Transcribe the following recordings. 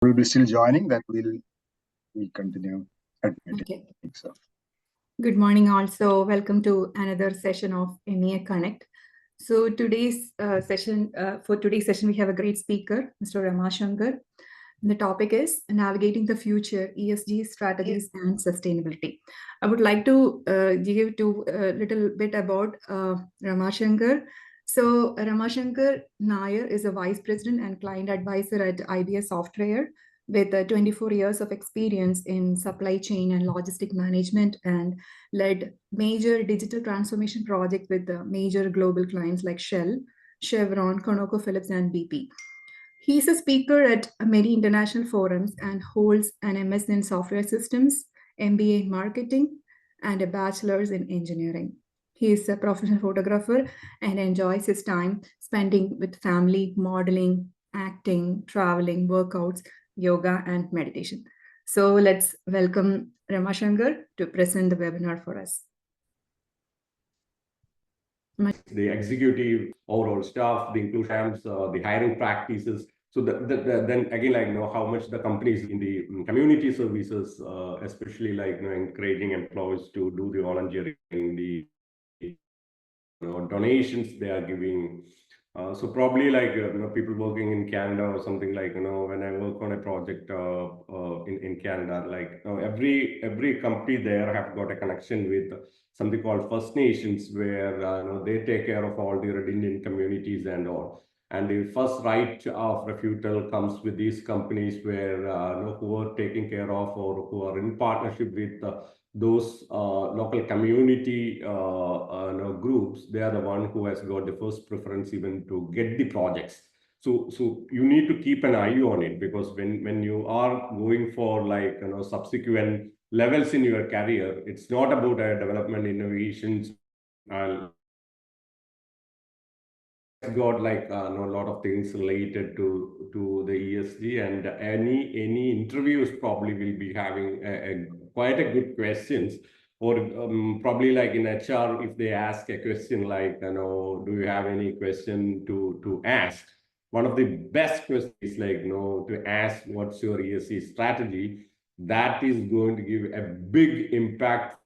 will be still joining, that we'll continue admitting. Okay. So. Good morning, also. Welcome to another session of MEA Connect. So today's session, we have a great speaker, Mr. Ramashankar. The topic is Navigating the Future, ESG Strategies and Sustainability. I would like to give you a little bit about Ramashankar. So Ramashankar Nair is a Vice President and Client Advisor at IBS Software with 24 years of experience in supply chain and logistic management, and led major digital transformation projects with major global clients like Shell, Chevron, ConocoPhillips, and BP. He's a speaker at many international forums and holds an MS in software systems, MBA in marketing, and a bachelor's in engineering. He is a professional photographer and enjoys his time spending with family, modeling, acting, traveling, workouts, yoga, and meditation. So let's welcome Ramashankar to present the webinar for us. The executive overall staff, the inclusions, the hiring practices. So then again, like, how much the companies in the community services, especially like, encouraging employees to do the volunteering, the donations they are giving. So probably like, people working in Canada or something, like, when I work on a project in Canada, like, every company there have got a connection with something called First Nations, where they take care of all the Red Indian communities and all. And the first right of refusal comes with these companies where who are taking care of or who are in partnership with those local community groups. They are the one who has got the first preference even to get the projects. So you need to keep an eye on it, because when you are going for like subsequent levels in your career, it's not about development innovations and got like a lot of things related to the ESG, and any interviews probably will be having quite a good questions, or probably like in HR, if they ask a question like, do you have any question to ask? One of the best questions is like, to ask what's your ESG strategy. That is going to give a big impact,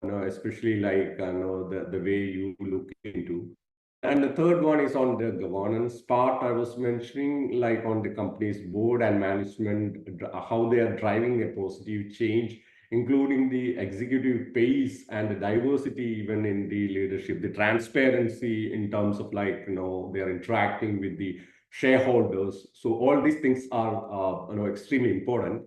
especially like the way you look into. And the third one is on the governance part I was mentioning, like on the company's board and management, how they are driving a positive change, including the executive pace and the diversity even in the leadership, the transparency in terms of like, they are interacting with the shareholders. So all these things are extremely important,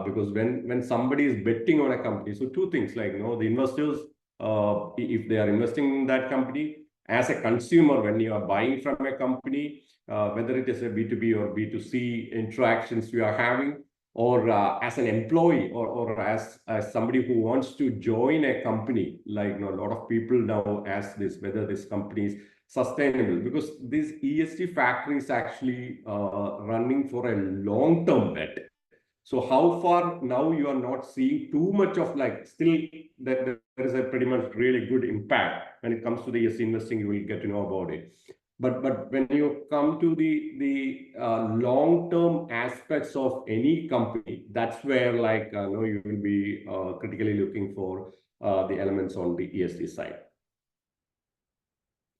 because when somebody is betting on a company, so two things like, the investors, if they are investing in that company, as a consumer, when you are buying from a company, whether it is a B2B or B2C interactions you are having, or as an employee, or as somebody who wants to join a company, like a lot of people now ask this, whether this company is sustainable, because this ESG factor is actually running for a long-term bet. So how far now you are not seeing too much of like, still that there is a pretty much really good impact when it comes to the ESG investing, you will get to know about it. But when you come to the long-term aspects of any company, that's where like you will be critically looking for the elements on the ESG side.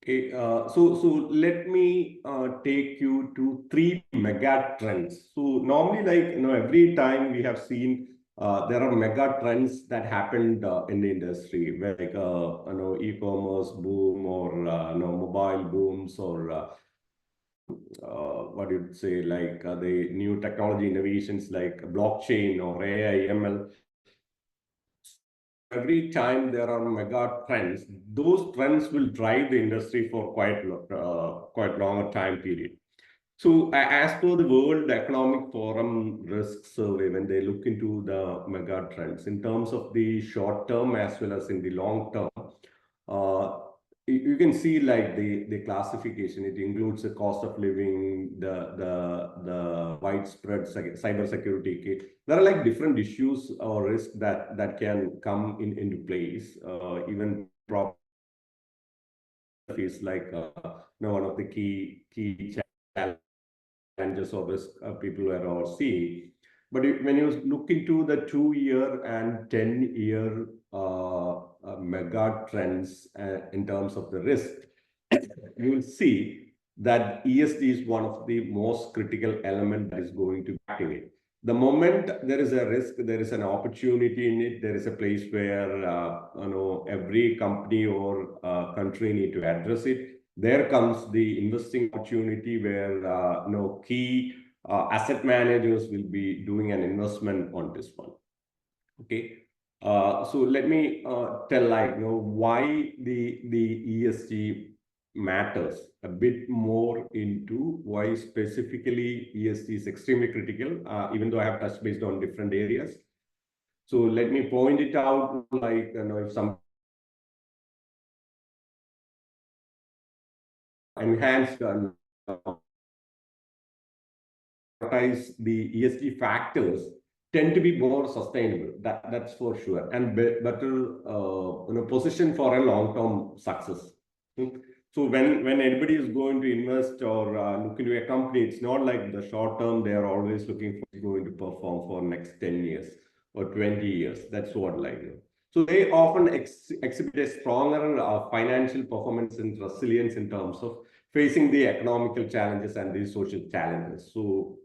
Okay, so let me take you to 3 mega trends. So normally, like, every time we have seen there are mega trends that happened in the industry, where like e-commerce boom, or mobile booms, or what do you say, like the new technology innovations like blockchain or AI, ML. Every time there are mega trends, those trends will drive the industry for quite longer time period. So as per the World Economic Forum risk survey, when they look into the mega trends in terms of the short term as well as in the long term, you can see like the classification. It includes the cost of living, the widespread cyber security. There are like different issues or risks that can come into place. Even is like one of the key challenges or risk people are all seeing. But when you look into the 2-year and 10-year mega trends in terms of the risk, you will see that ESG is one of the most critical element that is going to activate. The moment there is a risk, there is an opportunity in it. There is a place where every company or country need to address it. There comes the investing opportunity where key asset managers will be doing an investment on this one. Okay. So let me tell why the ESG matters a bit more into why specifically ESG is extremely critical, even though I have touched based on different areas. So let me point it out, if some enhanced the ESG factors tend to be more sustainable. That's for sure, and better position for a long-term success. So when anybody is going to invest or look into a company, it's not like the short term. They are always looking for going to perform for next 10 years or 20 years. That's what So they often exhibit a stronger financial performance and resilience in terms of facing the economical challenges and the social challenges. So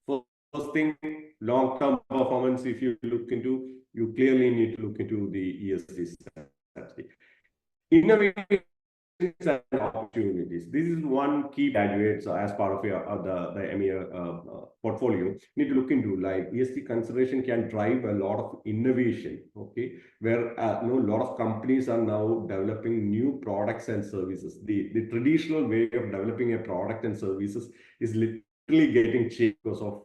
first thing, long-term performance, if you look into, you clearly need to look into the ESG strategy. Innovation and opportunities. This is one key graduates as part of your the MEA portfolio need to look into. Like ESG consideration can drive a lot of innovation. Okay, where a lot of companies are now developing new products and services. The traditional way of developing a product and services is literally getting changed because of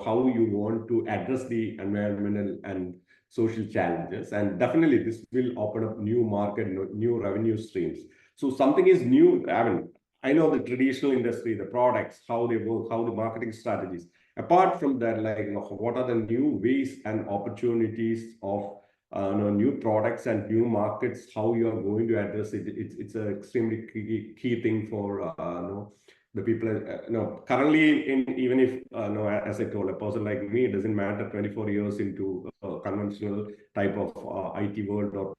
how you want to address the environmental and social challenges. And definitely this will open up new market, new revenue streams. So something is new. I mean, I know the traditional industry, the products, how they work, how the marketing strategies. Apart from that, what are the new ways and opportunities of new products and new markets, how you are going to address it. It's an extremely key thing for the people. Currently, even if as I told, a person like me, it doesn't matter 24 years into conventional type of IT world or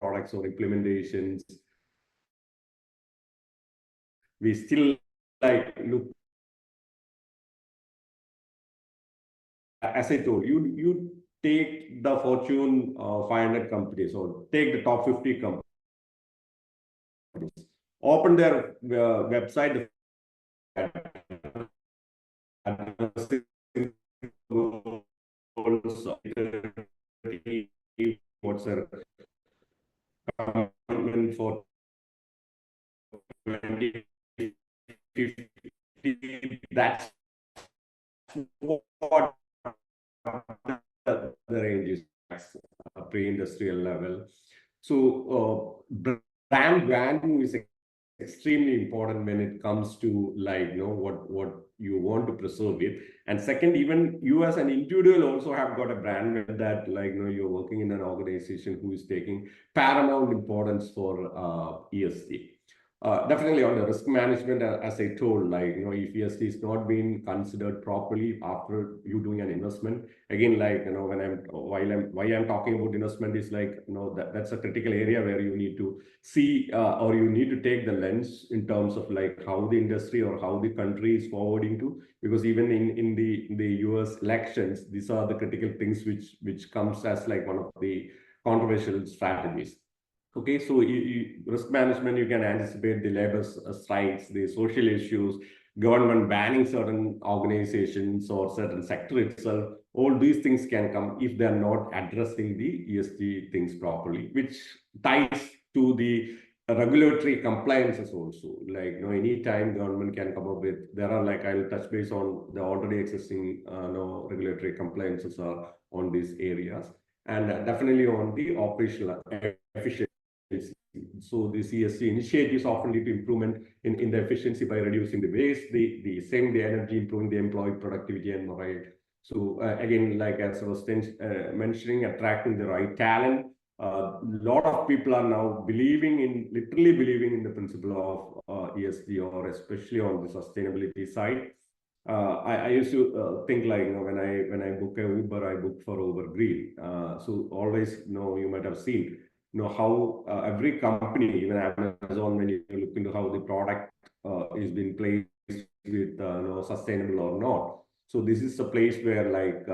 products or implementations. We still look, as I told you, you take the Fortune 500 companies or take the top 50 companies, open their website, what's their commitment for 2050. That's what the range is pre-industrial level. So brand branding is extremely important when it comes to what you want to preserve it. And second, even you as an individual also have got a brand that you're working in an organization who is taking paramount importance for ESG. Definitely on the risk management, as I told, if ESG is not being considered properly after you doing an investment, again, why I'm talking about investment is that's a critical area where you need to see or you need to take the lens in terms of how the industry or how the country is forwarding to, because even in the US elections, these are the critical things which comes as one of the controversial strategies. Okay, so risk management, you can anticipate the labor strikes, the social issues, government banning certain organizations or certain sector itself. All these things can come if they are not addressing the ESG things properly, which ties to the regulatory compliances also. Any time government can come up with, there are I'll touch base on the already existing regulatory compliances are on these areas, and definitely on the operational efficiency. So the ESG initiatives often lead to improvement in the efficiency by reducing the waste, the energy, improving the employee productivity and morale. So again, as I was mentioning, attracting the right talent. A lot of people are now literally believing in the principle of ESG, or especially on the sustainability side. I used to think like, when I book a Uber, I book for Uber Green. So always, you might have seen, how every company, even Amazon, when you look into how the product is being placed with sustainable or not. So this is a place where like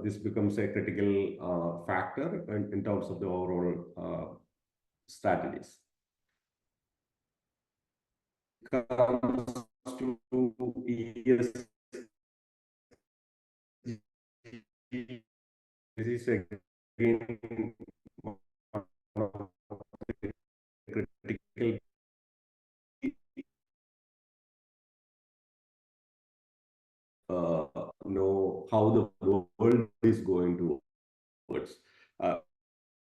this becomes a critical factor in terms of the overall strategies. Comes to ESG, this is again one of the critical know how the world is going towards.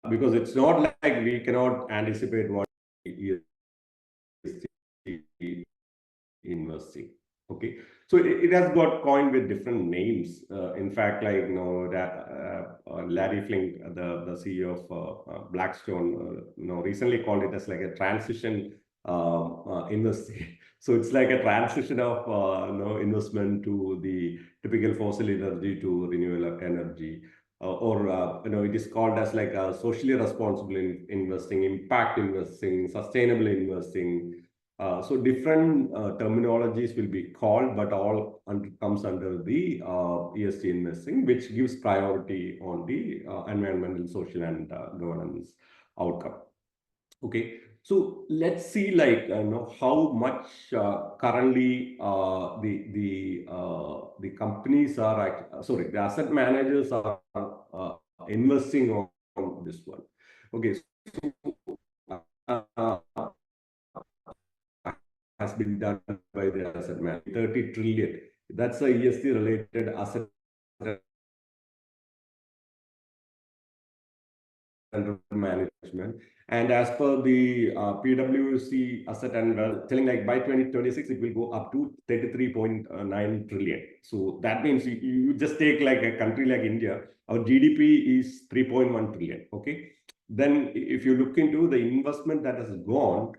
Because it's not like we cannot anticipate what ESG investing. Okay, so it has got coined with different names. In fact, like Larry Flink, the CEO of Blackstone, recently called it as like a transition investing. So it's like a transition of investment to the typical fossil energy to renewable energy. It is called as like a socially responsible investing, impact investing, sustainable investing. So different terminologies will be called, but all comes under the ESG investing, which gives priority on the environmental, social, and governance outcome. Okay, so let's see, like how much currently the companies are the asset managers are investing on this one. Okay, so uh, has been done by the asset manager, 30 trillion. That's a ESG related asset under management. And as per the PwC asset and wealth, telling like by 2026, it will go up to 33.9 trillion. So that means you just take like a country like India, our GDP is 3.1 trillion. Okay. Then if you look into the investment that has gone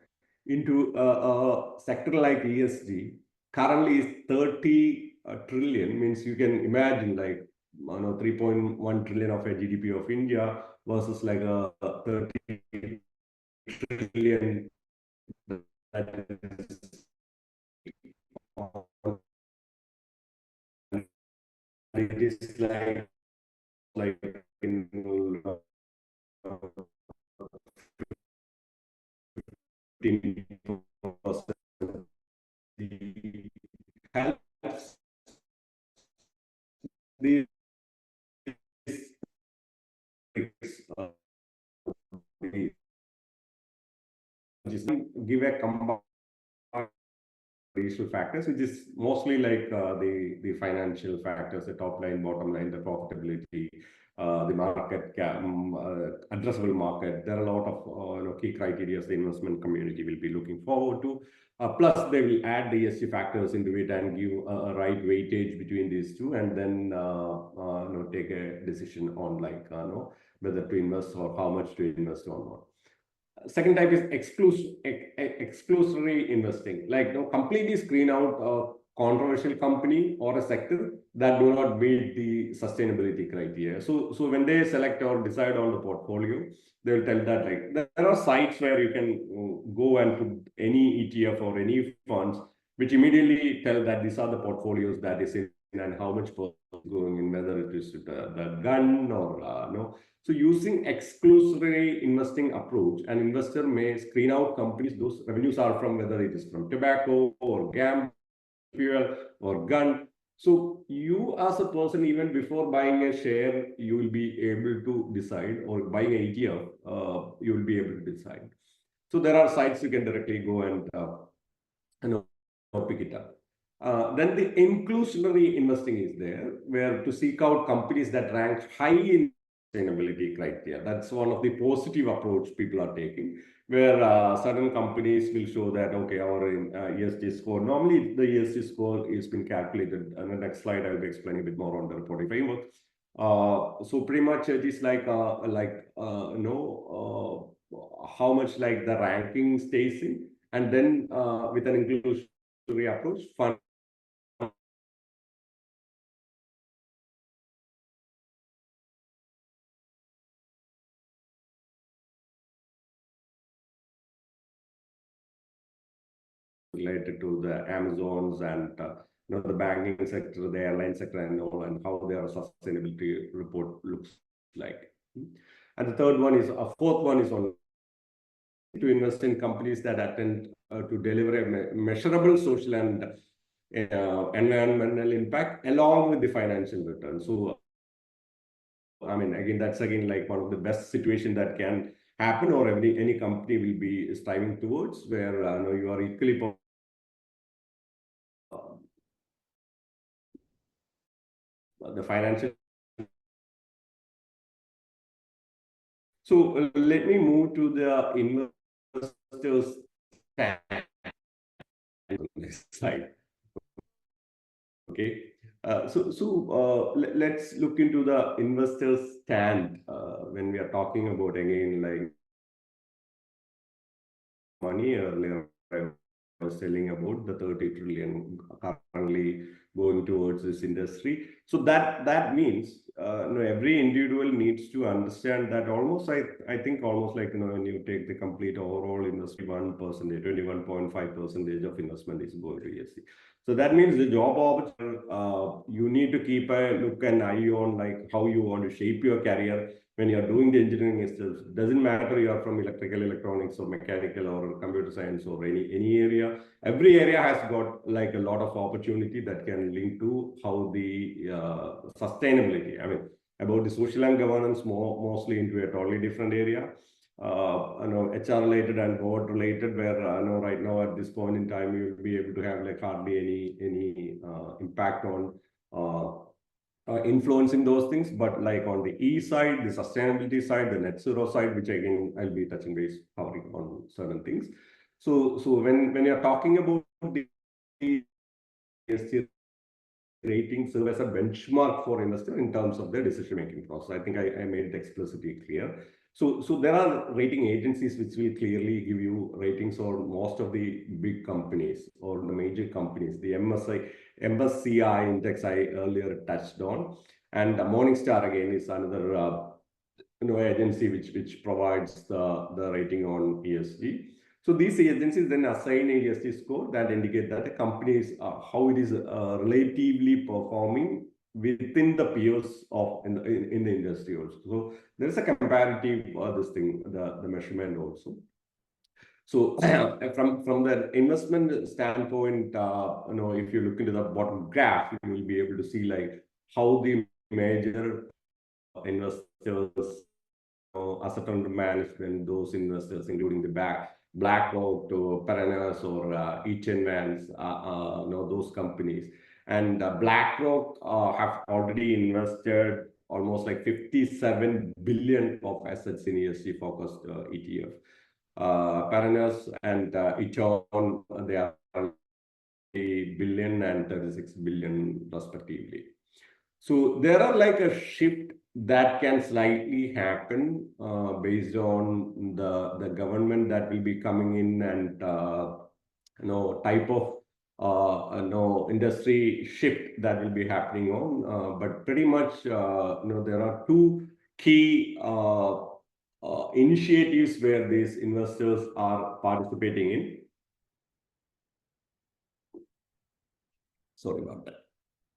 into a sector like ESG, currently is 30 trillion, means you can imagine like 3.1 trillion of a GDP of India versus like a 30 trillion that is it is like in 15%. The helps these uh, give a combined issue factors, which is mostly like the financial factors, the top line, bottom line, the profitability, the market addressable market. There are a lot of key criteria the investment community will be looking forward to. Plus, they will add the ESG factors into it and give a right weightage between these two, and then take a decision on like whether to invest or how much to invest or not. Second type is exclusionary investing, like completely screen out a controversial company or a sector that do not meet the sustainability criteria. So when they select or decide on the portfolio, they'll tell that like there are sites where you can go and put any ETF or any funds, which immediately tell that these are the portfolios that is in and how much going in, whether it is the gun or no. So using exclusionary investing approach, an investor may screen out companies, those revenues are from whether it is from tobacco or gambling, fuel or gun. So you as a person, even before buying a share, you will be able to decide, or buying an ETF, you will be able to decide. So there are sites you can directly go and pick it up. Then the inclusionary investing is there, where to seek out companies that rank high in sustainability criteria. That's one of the positive approach people are taking, where certain companies will show that, okay, our ESG score, normally the ESG score is been calculated. And the next slide, I'll be explaining a bit more on the reporting framework. So pretty much it is like, how much like the ranking stays in, and then with an inclusionary approach, fund related to the Amazons and the banking sector, the airline sector, and all, and how their sustainability report looks like. And the third one is fourth one is on to invest in companies that attend to deliver a measurable social and environmental impact along with the financial return. So, I mean, again, that's again like one of the best situations that can happen, or any company will be striving towards, where you are equally the financial. So let me move to the investors next slide. Okay. Let's look into the investors stand when we are talking about, again, like money. Earlier I was telling about the 30 trillion currently going towards this industry. So that means every individual needs to understand that almost, I think almost like, when you take the complete overall industry, 1%, 21.5% of investment is going to ESG. So that means the job opportunity, you need to keep a look and eye on like how you want to shape your career when you are doing the engineering itself. Doesn't matter you are from electrical, electronics, or mechanical, or computer science, or any area. Every area has got like a lot of opportunity that can link to how the sustainability. I mean, about the social and governance, mostly into a totally different area. HR related and board related, where right now at this point in time you will be able to have like hardly any impact on influencing those things. But like on the E side, the sustainability side, the net zero side, which again I'll be touching base covering on certain things. So when you're talking about the ESG rating serve as a benchmark for investors in terms of their decision-making process. I think I made it explicitly clear. So there are rating agencies which will clearly give you ratings on most of the big companies or the major companies. The MSCI index I earlier touched on, and the Morningstar again is another agency which provides the rating on ESG. So these agencies then assign a ESG score that indicate that the company is how it is relatively performing within the peers of in the industry also. So there is a comparative this thing, the measurement also. So from the investment standpoint, if you look into the bottom graph, you will be able to see like how the major investors, asset under management, those investors, including the BlackRock to Paranas or Eaton Vance, those companies. And BlackRock have already invested almost like 57 billion of assets in ESG focused ETF. Paranas and Eaton, they are 1 billion and 36 billion respectively. So there are like a shift that can slightly happen based on the government that will be coming in, and type of industry shift that will be happening on. But pretty much there are two key initiatives where these investors are participating in. Sorry about that.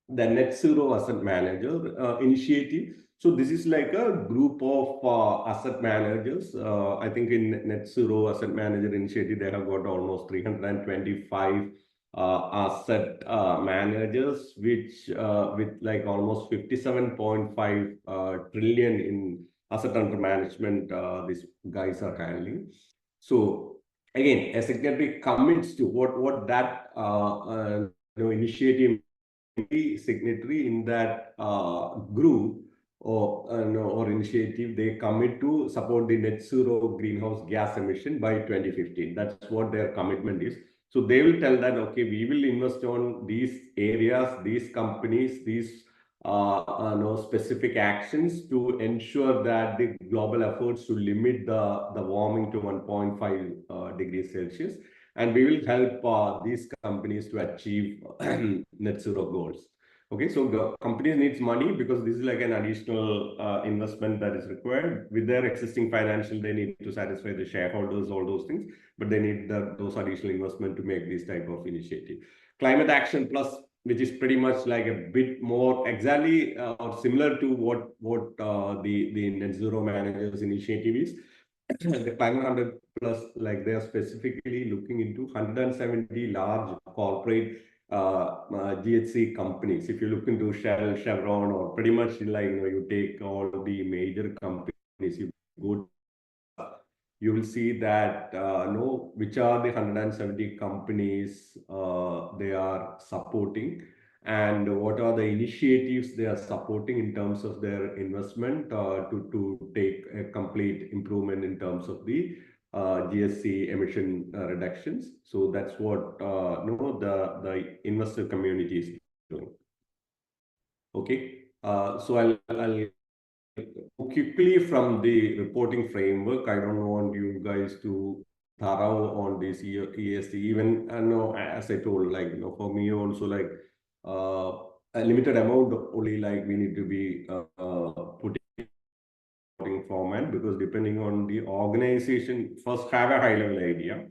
The Net Zero Asset Manager initiative. So this is like a group of asset managers. I think in Net Zero Asset Manager initiative, they have got almost 325 asset managers, which with like almost 57.5 trillion in asset under management, these guys are handling. So again, a secretary commits to what that initiative signatory in that group or initiative, they commit to support the net zero greenhouse gas emission by 2015. That's what their commitment is. So they will tell that, okay, we will invest on these areas, these companies, these specific actions to ensure that the global efforts to limit the warming to 1.5 degrees Celsius. And we will help these companies to achieve net zero goals. Okay, so companies needs money because this is like an additional investment that is required. With their existing financial, they need to satisfy the shareholders, all those things, but they need those additional investment to make this type of initiative. Climate Action Plus, which is pretty much like a bit more exactly or similar to what the Net Zero Managers Initiative is. The Climate 100 Plus, like they are specifically looking into 170 large corporate GHC companies. If you look into Shell, Chevron, or pretty much like you take all the major companies, you go, you will see that which are the 170 companies they are supporting, and what are the initiatives they are supporting in terms of their investment to take a complete improvement in terms of the GSC emission reductions. So that's what the investor community is doing. Okay, so I'll quickly from the reporting framework. I don't want you guys to thorough on this ESG. Even I know, as I told, like for me also, like a limited amount only, like we need to be putting format, because depending on the organization, first have a high level idea.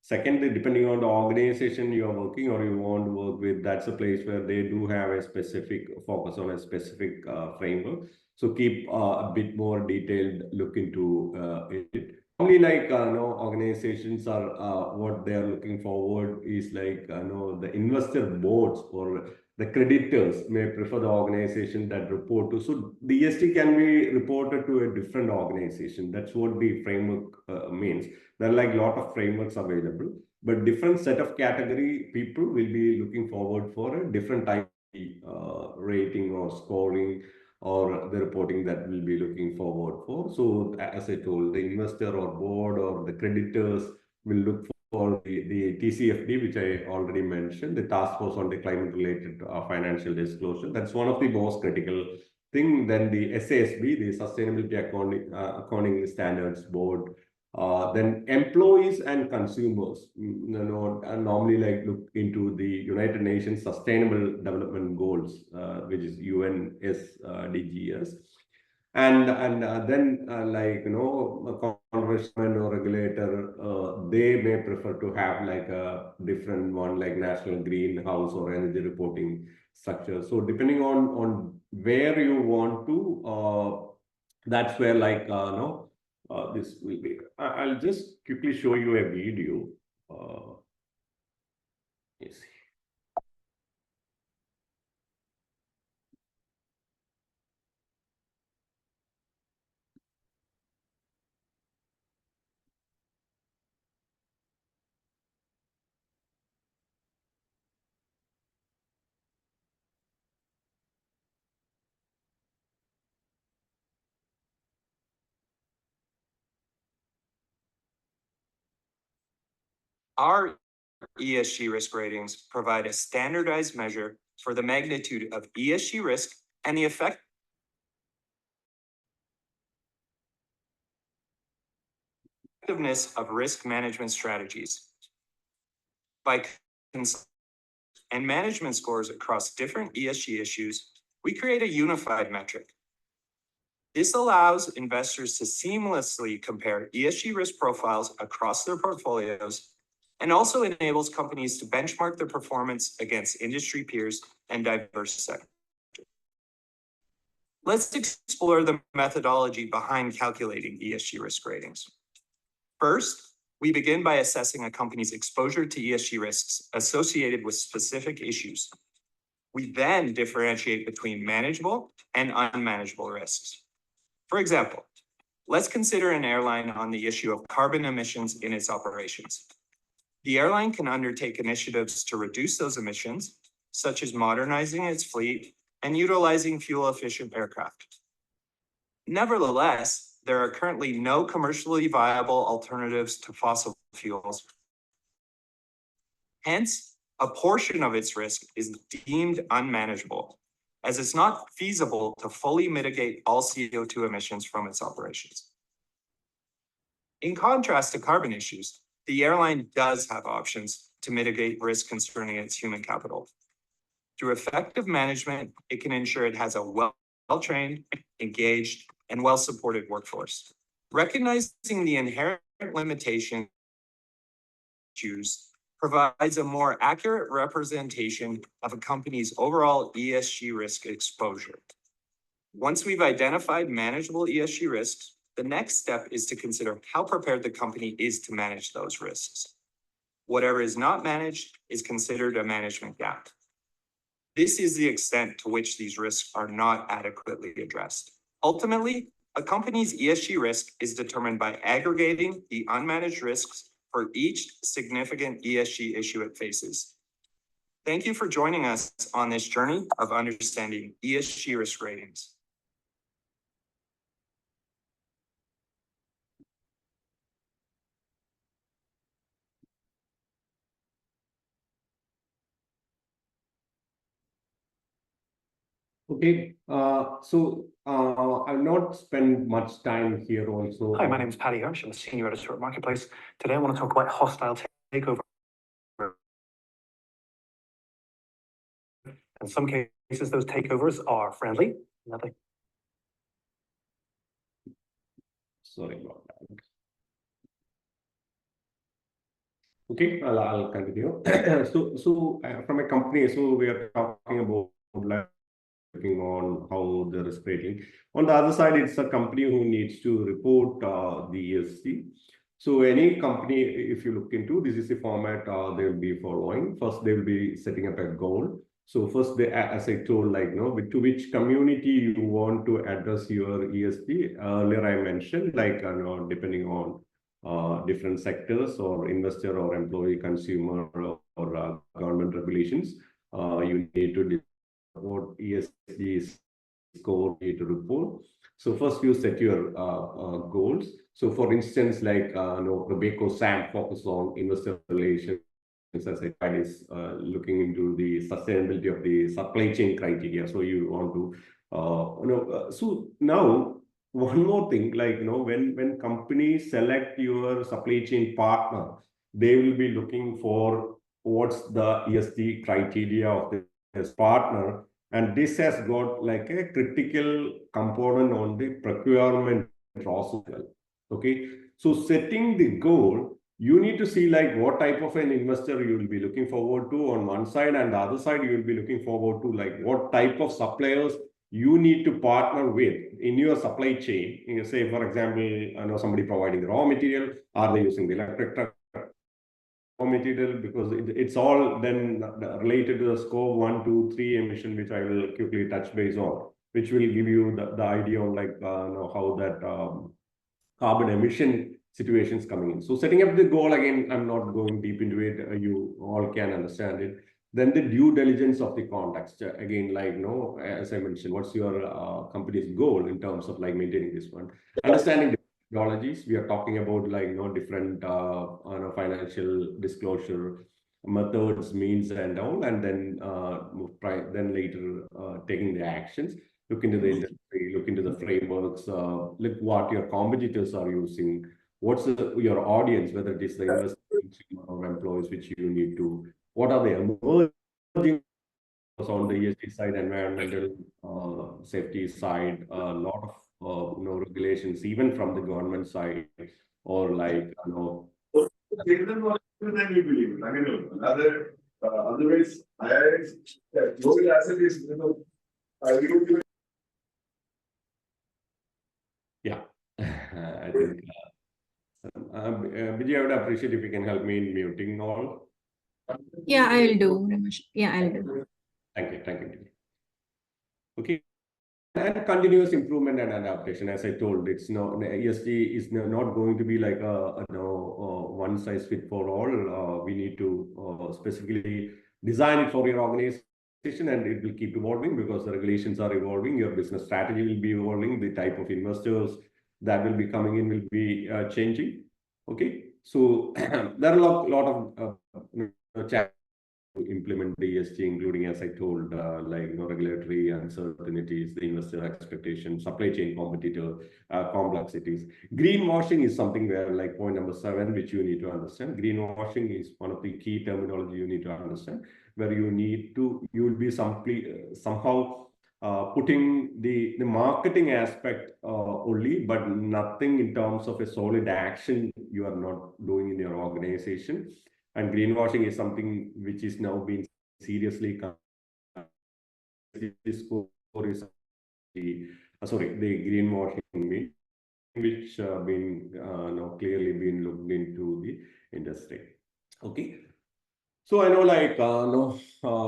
Secondly, depending on the organization you are working or you want to work with, that's a place where they do have a specific focus on a specific framework. So keep a bit more detailed look into it. Only like organizations are what they are looking forward is like the investor boards or the creditors may prefer the organization that report to. So the ESG can be reported to a different organization. That's what the framework means. There are like a lot of frameworks available, but different set of category people will be looking forward for a different type of rating or scoring or the reporting that we'll be looking forward for. So as I told, the investor or board or the creditors will look for the TCFD, which I already mentioned, the Task Force on the Climate Related Financial Disclosure. That's one of the most critical thing. Then the SASB, the Sustainability Accounting Standards Board. Then employees and consumers, normally like look into the United Nations Sustainable Development Goals, which is UNSDGs. And then like a congressman or regulator, they may prefer to have like a different one, like national greenhouse or energy reporting structure. So depending on where you want to, that's where like this will be. I'll just quickly show you a video. Yes. Our ESG risk ratings provide a standardized measure for the magnitude of ESG risk and the effectiveness of risk management strategies. By and management scores across different ESG issues, we create a unified metric. This allows investors to seamlessly compare ESG risk profiles across their portfolios, and also enables companies to benchmark their performance against industry peers and diverse sectors. Let's explore the methodology behind calculating ESG risk ratings. First, we begin by assessing a company's exposure to ESG risks associated with specific issues. We then differentiate between manageable and unmanageable risks. For example, let's consider an airline on the issue of carbon emissions in its operations. The airline can undertake initiatives to reduce those emissions, such as modernizing its fleet and utilizing fuel-efficient aircraft. Nevertheless, there are currently no commercially viable alternatives to fossil fuels. Hence, a portion of its risk is deemed unmanageable, as it's not feasible to fully mitigate all CO2 emissions from its operations. In contrast to carbon issues, the airline does have options to mitigate risk concerning its human capital. Through effective management, it can ensure it has a well-trained, engaged, and well-supported workforce. Recognizing the inherent limitations provides a more accurate representation of a company's overall ESG risk exposure. Once we've identified manageable ESG risks, the next step is to consider how prepared the company is to manage those risks. Whatever is not managed is considered a management gap. This is the extent to which these risks are not adequately addressed. Ultimately, a company's ESG risk is determined by aggregating the unmanaged risks for each significant ESG issue it faces. Thank you for joining us on this journey of understanding ESG risk ratings. Okay, I'll not spend much time here also. Hi, my name is Paddy Hirsch. I'm a senior editor at Marketplace. Today I want to talk about hostile takeover. In some cases, those takeovers are friendly. Nothing. Sorry about that. Okay, I'll continue. From a company, so we are talking about like working on how the risk rating. On the other side, it's a company who needs to report the ESG. So any company, if you look into, this is the format they will be following. First, they will be setting up a goal. So first, they, as I told, like, to which community you want to address your ESG. Earlier, I mentioned, like, depending on different sectors or investor or employee, consumer or government regulations, you need to what ESG score you need to report. So first you set your goals. So for instance, like Rebecca Sam focus on investor relations, as I said, is looking into the sustainability of the supply chain criteria. So you want to, so now one more thing, like, when companies select your supply chain partner, they will be looking for what's the ESG criteria of this partner. And this has got like a critical component on the procurement process. Okay. So setting the goal, you need to see like what type of an investor you will be looking forward to on one side, and the other side you will be looking forward to like what type of suppliers you need to partner with in your supply chain. You say, for example, somebody providing the raw material, are they using the electric truck raw material, because it's all then related to the scope 1, 2, 3 emission, which I will quickly touch base on, which will give you the idea of like how that carbon emission situations coming in. So setting up the goal, again, I'm not going deep into it. You all can understand it. Then the due diligence of the context. Again, like, as I mentioned, what's your company's goal in terms of like maintaining this one? Understanding the technologies. We are talking about like, different financial disclosure methods, means and all, and then later taking the actions. Look into the industry, look into the frameworks, look what your competitors are using, what's your audience, whether it is the investor or employees, which you need to, what are the emerging on the ESG side, environmental safety side, a lot of regulations, even from the government side, or like, Otherwise, global asset is, yeah, I think, Vijay, I would appreciate if you can help me in muting all. Yeah, I'll do. Yeah, I'll do. Thank you. Okay. And continuous improvement and adaptation, as I told, it's ESG is not going to be like a one size fit for all. We need to specifically design it for your organization, and it will keep evolving because the regulations are evolving. Your business strategy will be evolving. The type of investors that will be coming in will be changing. Okay, so there are a lot of challenges implement the ESG, including, as I told, regulatory uncertainties, the investor expectations, supply chain complexities. Greenwashing is something where, like point number 7, which you need to understand. Greenwashing is one of the key terminology you need to understand, where you will be somehow putting the marketing aspect only, but nothing in terms of a solid action you are not doing in your organization. And greenwashing is something which is now being seriously this score is the greenwashing, which been now clearly been looked into the industry. Okay. So I know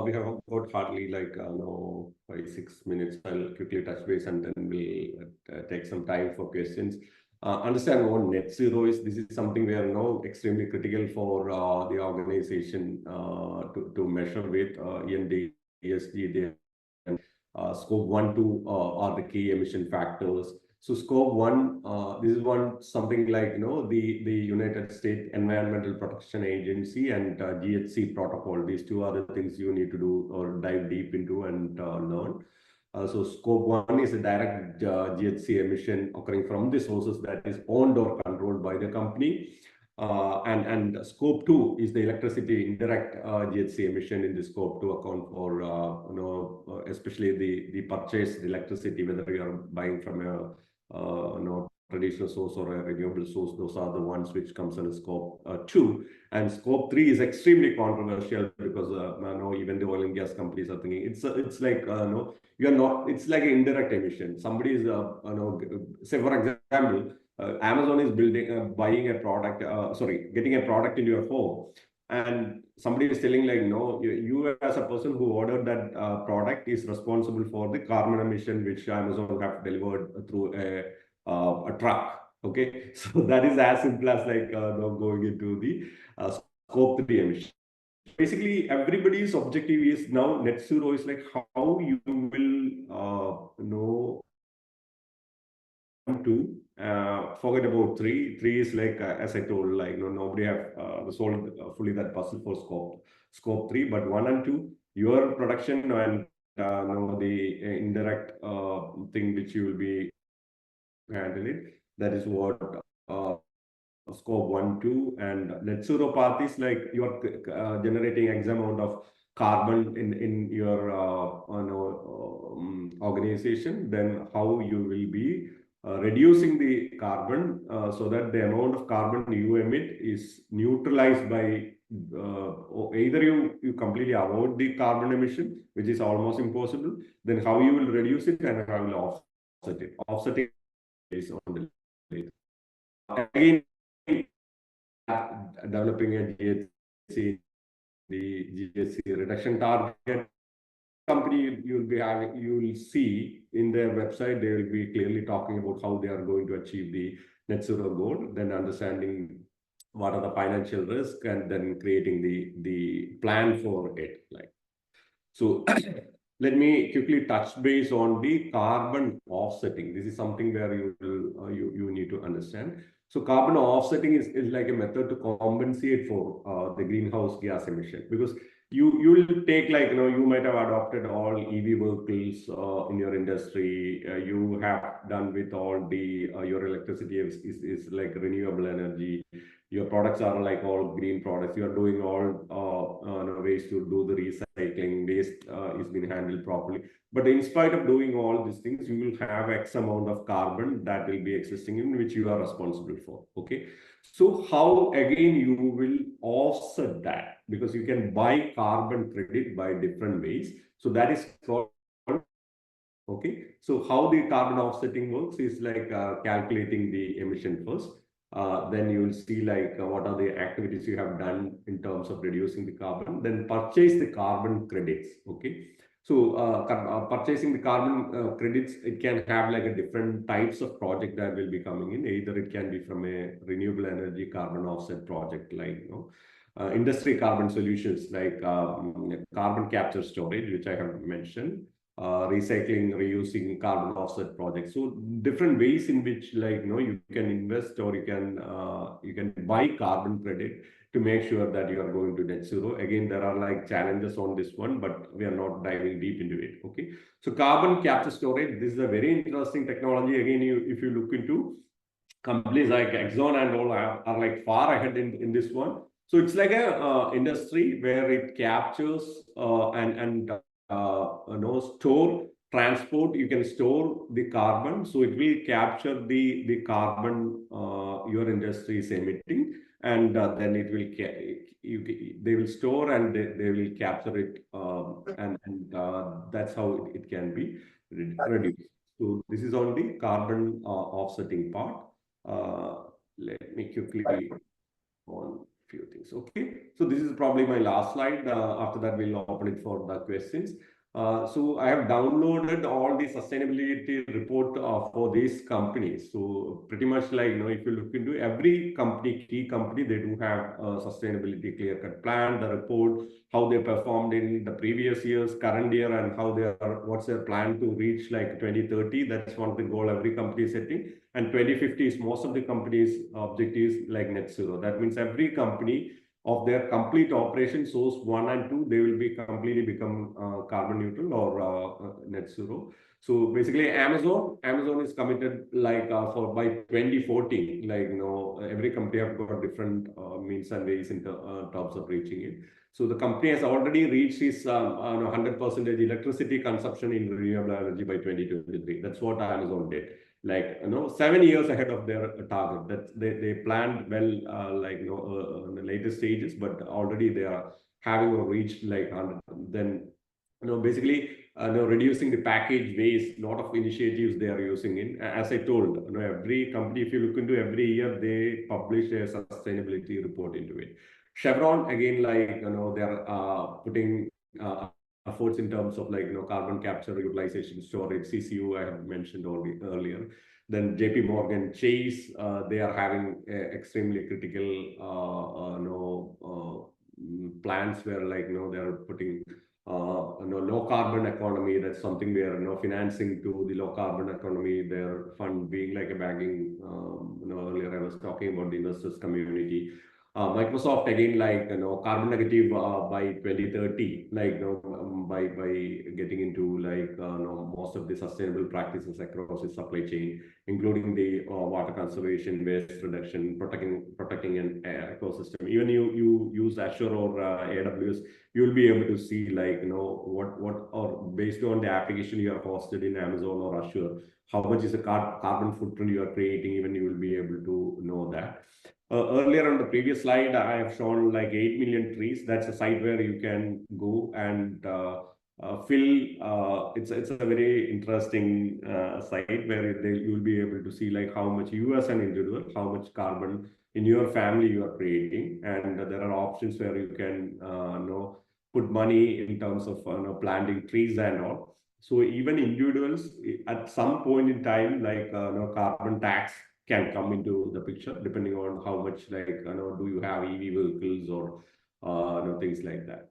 we have got hardly 5-6 minutes. I'll quickly touch base and then we'll take some time for questions. Understand what net zero is. This is something we are now extremely critical for the organization to measure with END, ESG, and scope 1, 2 are the key emission factors. So scope 1, this is something like the United States Environmental Protection Agency and GHG protocol. These two are the things you need to do or dive deep into and learn. So scope 1 is a direct GHG emission occurring from the sources that is owned or controlled by the company. And scope 2 is the electricity indirect GHG emission in the scope 2 account for especially the purchased electricity, whether you are buying from a traditional source or a renewable source. Those are the ones which comes under scope 2. And scope 3 is extremely controversial because even the oil and gas companies are thinking it's like you're not. It's like an indirect emission. Somebody is say for example. Amazon is buying a product, getting a product into your home, and somebody is telling you as a person who ordered that product is responsible for the carbon emission which Amazon have delivered through a truck. Okay, so that is as simple as going into the scope 3 emission. Basically, everybody's objective is now net zero is like how you will to forget about 3. 3 is like as I told, nobody have solved fully that puzzle for scope 3, but 1 and 2, your production and the indirect thing which you will be handling, that is what scope 1, 2, and net zero path is like you are generating X amount of carbon in your organization. Then how you will be reducing the carbon so that the amount of carbon you emit is neutralized by either you completely avoid the carbon emission, which is almost impossible. Then how you will reduce it and how you will offset it. Offsetting is on the again developing a GHG, the GHG reduction target. Company you will see in their website, they will be clearly talking about how they are going to achieve the net zero goal, then understanding what are the financial risks, and then creating the plan for it. So let me quickly touch base on the carbon offsetting. This is something where you need to understand. So carbon offsetting is like a method to compensate for the greenhouse gas emission, because you will take you might have adopted all EV vehicles in your industry. You have done with all the your electricity is like renewable energy. Your products are like all green products. You are doing all ways to do the recycling. Waste is being handled properly. But in spite of doing all these things, you will have X amount of carbon that will be existing in which you are responsible for. Okay. So how again you will offset that? Because you can buy carbon credit by different ways. So that is called, okay. So how the carbon offsetting works is like calculating the emission first. Then you will see what are the activities you have done in terms of reducing the carbon. Then purchase the carbon credits. Okay. So purchasing the carbon credits, it can have a different types of project that will be coming in. Either it can be from a renewable energy carbon offset project, industry carbon solutions like carbon capture storage, which I have mentioned, recycling, reusing, carbon offset projects. So different ways in which you can invest or you can buy carbon credit to make sure that you are going to net zero. Again, there are like challenges on this one, but we are not diving deep into it. Okay, so carbon capture storage, this is a very interesting technology. Again, if you look into companies like Exxon and all are like far ahead in this one. So it's like a industry where it captures and store, transport. You can store the carbon, so it will capture the carbon your industry is emitting, and then it will they will store and they will capture it, and that's how it can be reduced. So this is on the carbon offsetting part. Let me quickly on few things. Okay, so this is probably my last slide. After that, we'll open it for the questions. So I have downloaded all the sustainability report for these companies. So pretty much like, if you look into every company, key company, they do have a sustainability clear-cut plan, the report, how they performed in the previous years, current year, and how they are, what's their plan to reach like 2030. That's one of the goal every company is setting. And 2050 is most of the companies' objectives like net zero. That means every company of their complete operation source 1 and 2, they will be completely become carbon neutral or net zero. So basically, Amazon is committed like for by 2040, like every company have got different means and ways in terms of reaching it. So the company has already reached its 100% electricity consumption in renewable energy by 2023. That's what Amazon did. Like 7 years ahead of their target. That they planned well, in the later stages, but already they are having reached like 100. Then basically reducing the package waste. Lot of initiatives they are using in. As I told, every company, if you look into every year, they publish a sustainability report into it. Chevron again, like they are putting efforts in terms of like carbon capture, utilization, storage, CCU I have mentioned already earlier. Then JP Morgan Chase, they are having extremely critical plans where like they are putting low carbon economy. That's something we are financing to the low carbon economy. Their fund being like a banking. Earlier I was talking about the investors community. Microsoft again, like carbon negative by 2030, like by getting into like most of the sustainable practices across the supply chain, including the water conservation, waste reduction, protecting an ecosystem. Even you use Azure or AWS, you will be able to see like what or based on the application you are hosted in Amazon or Azure, how much is the carbon footprint you are creating. Even you will be able to know that. Earlier on the previous slide, I have shown like 8 million trees. That's a site where you can go and fill. It's a very interesting site where you'll be able to see like how much you as an individual, how much carbon in your family you are creating, and there are options where you can put money in terms of planting trees and all. So even individuals at some point in time, like carbon tax can come into the picture depending on how much like do you have EV vehicles or things like that.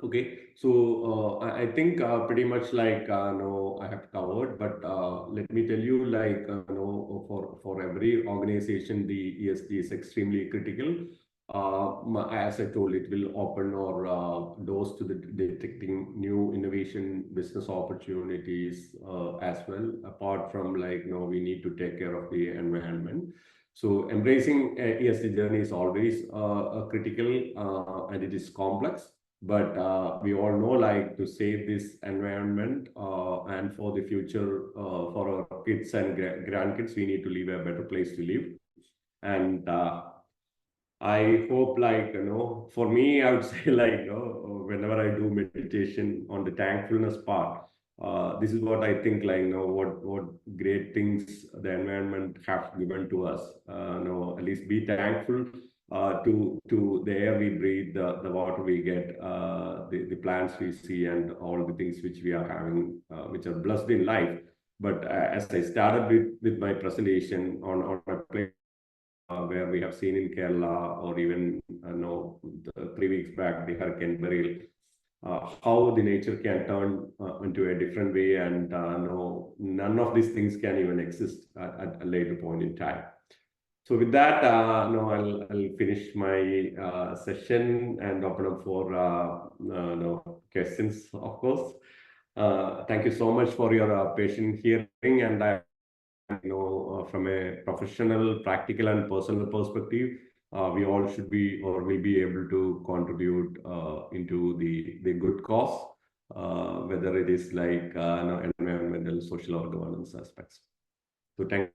Okay, so I think pretty much like I have covered, but let me tell you like for every organization the ESG is extremely critical. As I told, it will open or doors to the detecting new innovation business opportunities as well. Apart from like we need to take care of the environment. So embracing ESG journey is always critical and it is complex. But we all know, like, to save this environment and for the future, for our kids and grandkids, we need to leave a better place to live. And I hope, like, for me, I would say, like, whenever I do meditation on the thankfulness part, this is what I think, like, what great things the environment have given to us. At least be thankful to the air we breathe, the water we get, the plants we see, and all the things which we are having, which are blessed in life. But as I started with my presentation on a place where we have seen in Kerala, or even 3 weeks back, the Hurricane Beryl, how the nature can turn into a different way, and none of these things can even exist at a later point in time. So with that, no, I'll finish my session and open up for no questions, of course. Thank you so much for your patient hearing, and I from a professional, practical, and personal perspective, we all should be or will be able to contribute into the good cause, whether it is like environmental, social, or governance aspects. So thank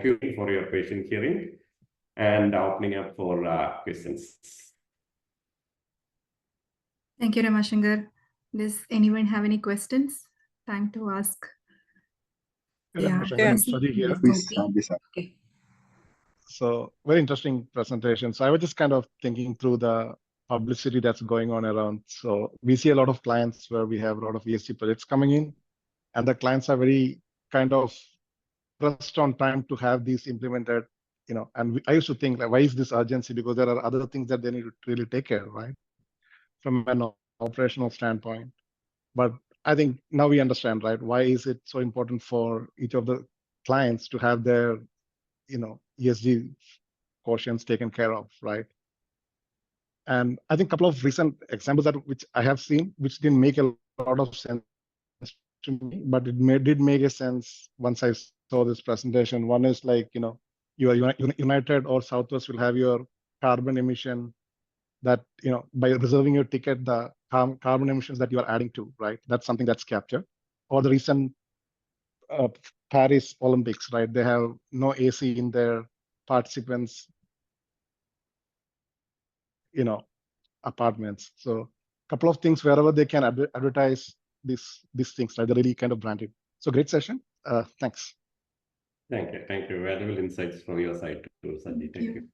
you for your patient hearing and opening up for questions. Thank you, Ramashankar. Does anyone have any questions? Time to ask. Yeah, Sadi here. Please, Okay. So very interesting presentation. So I was just kind of thinking through the publicity that's going on around. So we see a lot of clients where we have a lot of ESG projects coming in, and the clients are very kind of pressed on time to have these implemented. And I used to think, like, why is this urgency? Because there are other things that they need to really take care of, right? From an operational standpoint. But I think now we understand, right? Why is it so important for each of the clients to have their ESG quotients taken care of, right? And I think a couple of recent examples which I have seen, which didn't make a lot of sense to me, but it did make a sense once I saw this presentation. One is like, your United or Southwest will have your carbon emission that, by reserving your ticket, the carbon emissions that you are adding to, right? That's something that's captured. Or the recent Paris Olympics, right? They have no AC in their participants, apartments. So a couple of things wherever they can advertise these things, right? They're really kind of branded. So great session. Thanks. Thank you. Valuable insights from your side too, Sanjay. Thank you.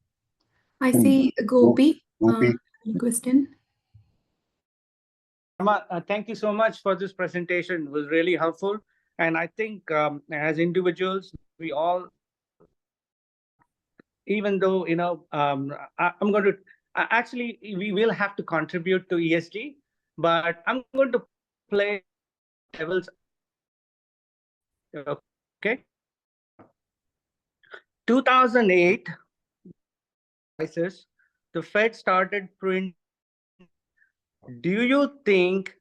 I see Gopi. Gopi. Any question? Thank you so much for this presentation. It was really helpful. And I think as individuals, we all, even though, I'm going to, actually, we will have to contribute to ESG, but I'm going to play devil's, okay? 2008 crisis, the Fed started printing. Do you think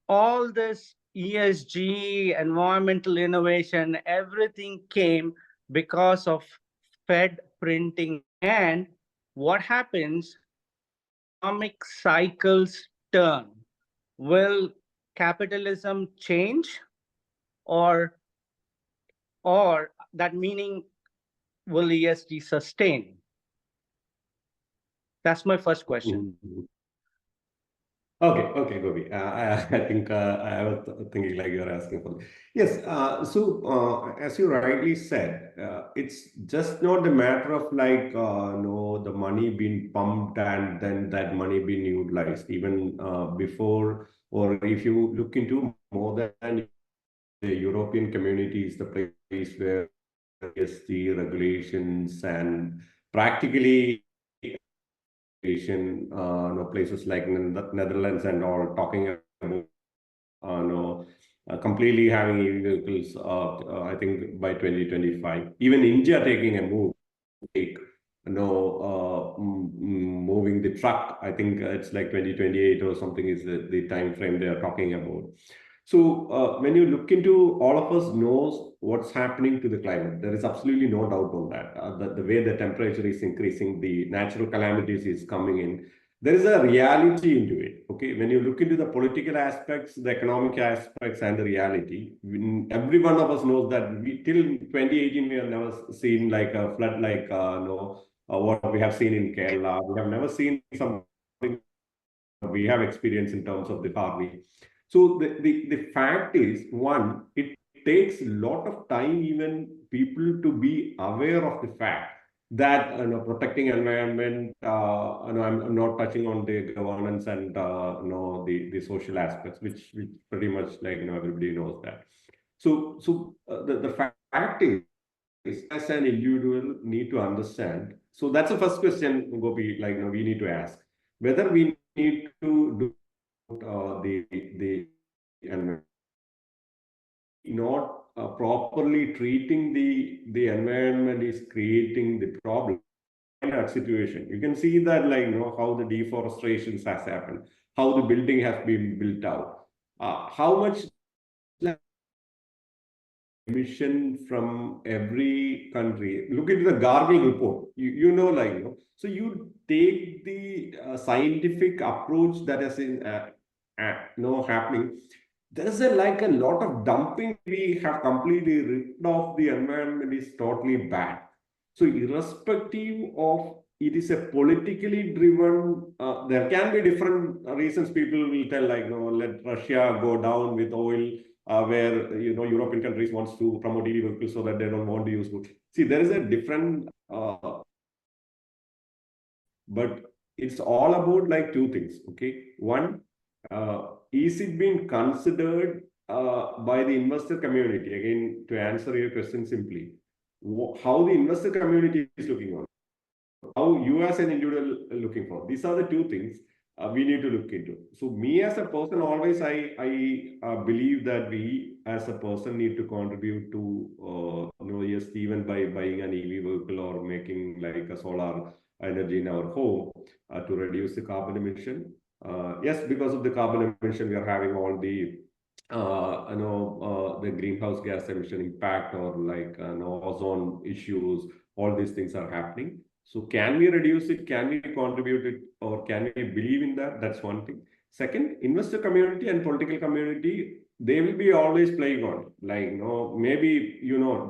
all this ESG, environmental innovation, everything came because of Fed printing? And what happens? Economic cycles turn. Will capitalism change, or that meaning will ESG sustain? That's my first question. Okay, Gopi. I think I was thinking like you're asking for. Yes. So as you rightly said, it's just not a matter of like no, the money being pumped and then that money being utilized. Even before, or if you look into more than the European community is the place where ESG regulations and practically places like Netherlands and all talking about completely having EV vehicles. I think by 2025, even India taking a move, moving the truck. I think it's like 2028 or something is the time frame they are talking about. So when you look into, all of us knows what's happening to the climate. There is absolutely no doubt on that. The way the temperature is increasing, the natural calamities is coming in. There is a reality into it. Okay, when you look into the political aspects, the economic aspects, and the reality, every one of us knows that till 2018 we have never seen like a flood like what we have seen in Kerala. We have never seen something we have experienced in terms of the Harvey. So the fact is, one, it takes a lot of time even people to be aware of the fact that protecting environment. I'm not touching on the governance and the social aspects, which pretty much like everybody knows that. So the fact is, as an individual, need to understand. So that's the first question, Gopi. Like we need to ask whether we need to do the environment, not properly treating the environment is creating the problem. that situation. You can see that, like, how the deforestation has happened, how the building has been built out, how much emission from every country. Look into the Gargle report. So you take the scientific approach that is happening. There is like a lot of dumping. We have completely written off the environment is totally bad. So irrespective of it is a politically driven, there can be different reasons. People will tell, like, let Russia go down with oil, where European countries wants to promote EV vehicles so that they don't want to use wood. See, there is a different, but it's all about like two things. Okay, one, is it being considered by the investor community? Again, to answer your question simply, how the investor community is looking on, how you as an individual looking for. These are the two things we need to look into. So me as a person, always I believe that we as a person need to contribute to yes, even by buying an EV vehicle or making like a solar energy in our home to reduce the carbon emission. Yes, because of the carbon emission, we are having all the the greenhouse gas emission impact, or like ozone issues. All these things are happening. So can we reduce it? Can we contribute it? Or can we believe in that? That's one thing. Second, investor community and political community, they will be always playing on. Like, maybe,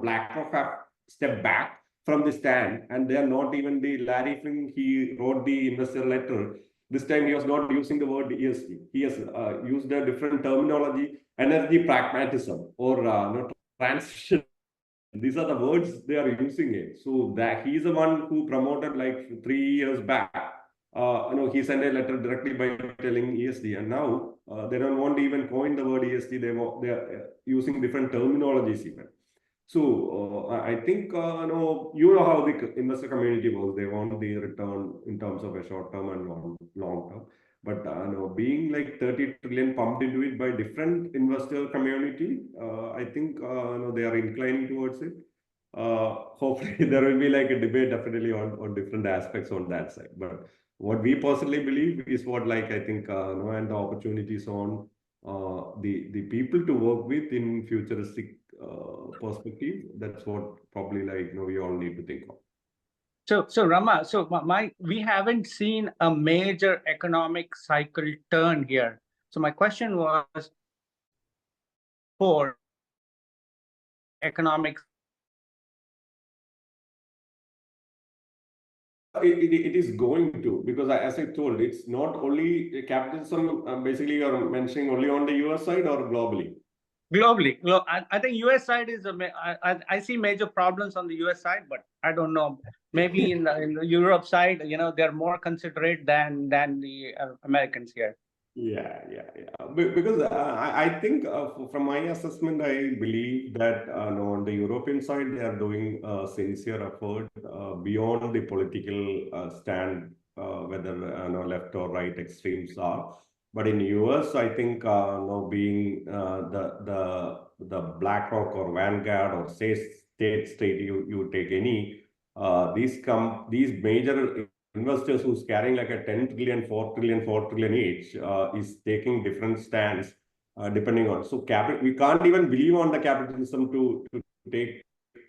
BlackRock have stepped back from the stand, and they are not even the Larry Fink, he wrote the investor letter. This time he was not using the word ESG. He has used a different terminology, energy pragmatism, or transition. These are the words they are using it. So that he's the one who promoted like 3 years back. He sent a letter directly by telling ESG, and now they don't want to even coin the word ESG. They are using different terminologies even. So I think how the investor community works. They want the return in terms of a short term and long term. But being like 30 trillion pumped into it by different investor community, I think they are inclining towards it. Hopefully there will be like a debate definitely on different aspects on that side. But what we personally believe is what, like, I think and the opportunities on the people to work with in futuristic perspective. That's what probably, like, we all need to think of. So Rama, we haven't seen a major economic cycle turn here. So my question was for economics. It is going to, because as I told, it's not only capitalism. Basically, you're mentioning only on the US side or globally? Globally, I think US side is I see major problems on the US side, but I don't know. Maybe in the Europe side, they're more considerate than the Americans here. Yeah. Because I think from my assessment, I believe that on the European side, they are doing a sincere effort beyond the political stand, whether left or right extremes are. But in US, I think being the BlackRock or Vanguard or say State Street, you take any these major investors who's carrying like a 10 trillion, 4 trillion, 4 trillion each is taking different stands depending on. So we can't even believe on the capitalism to take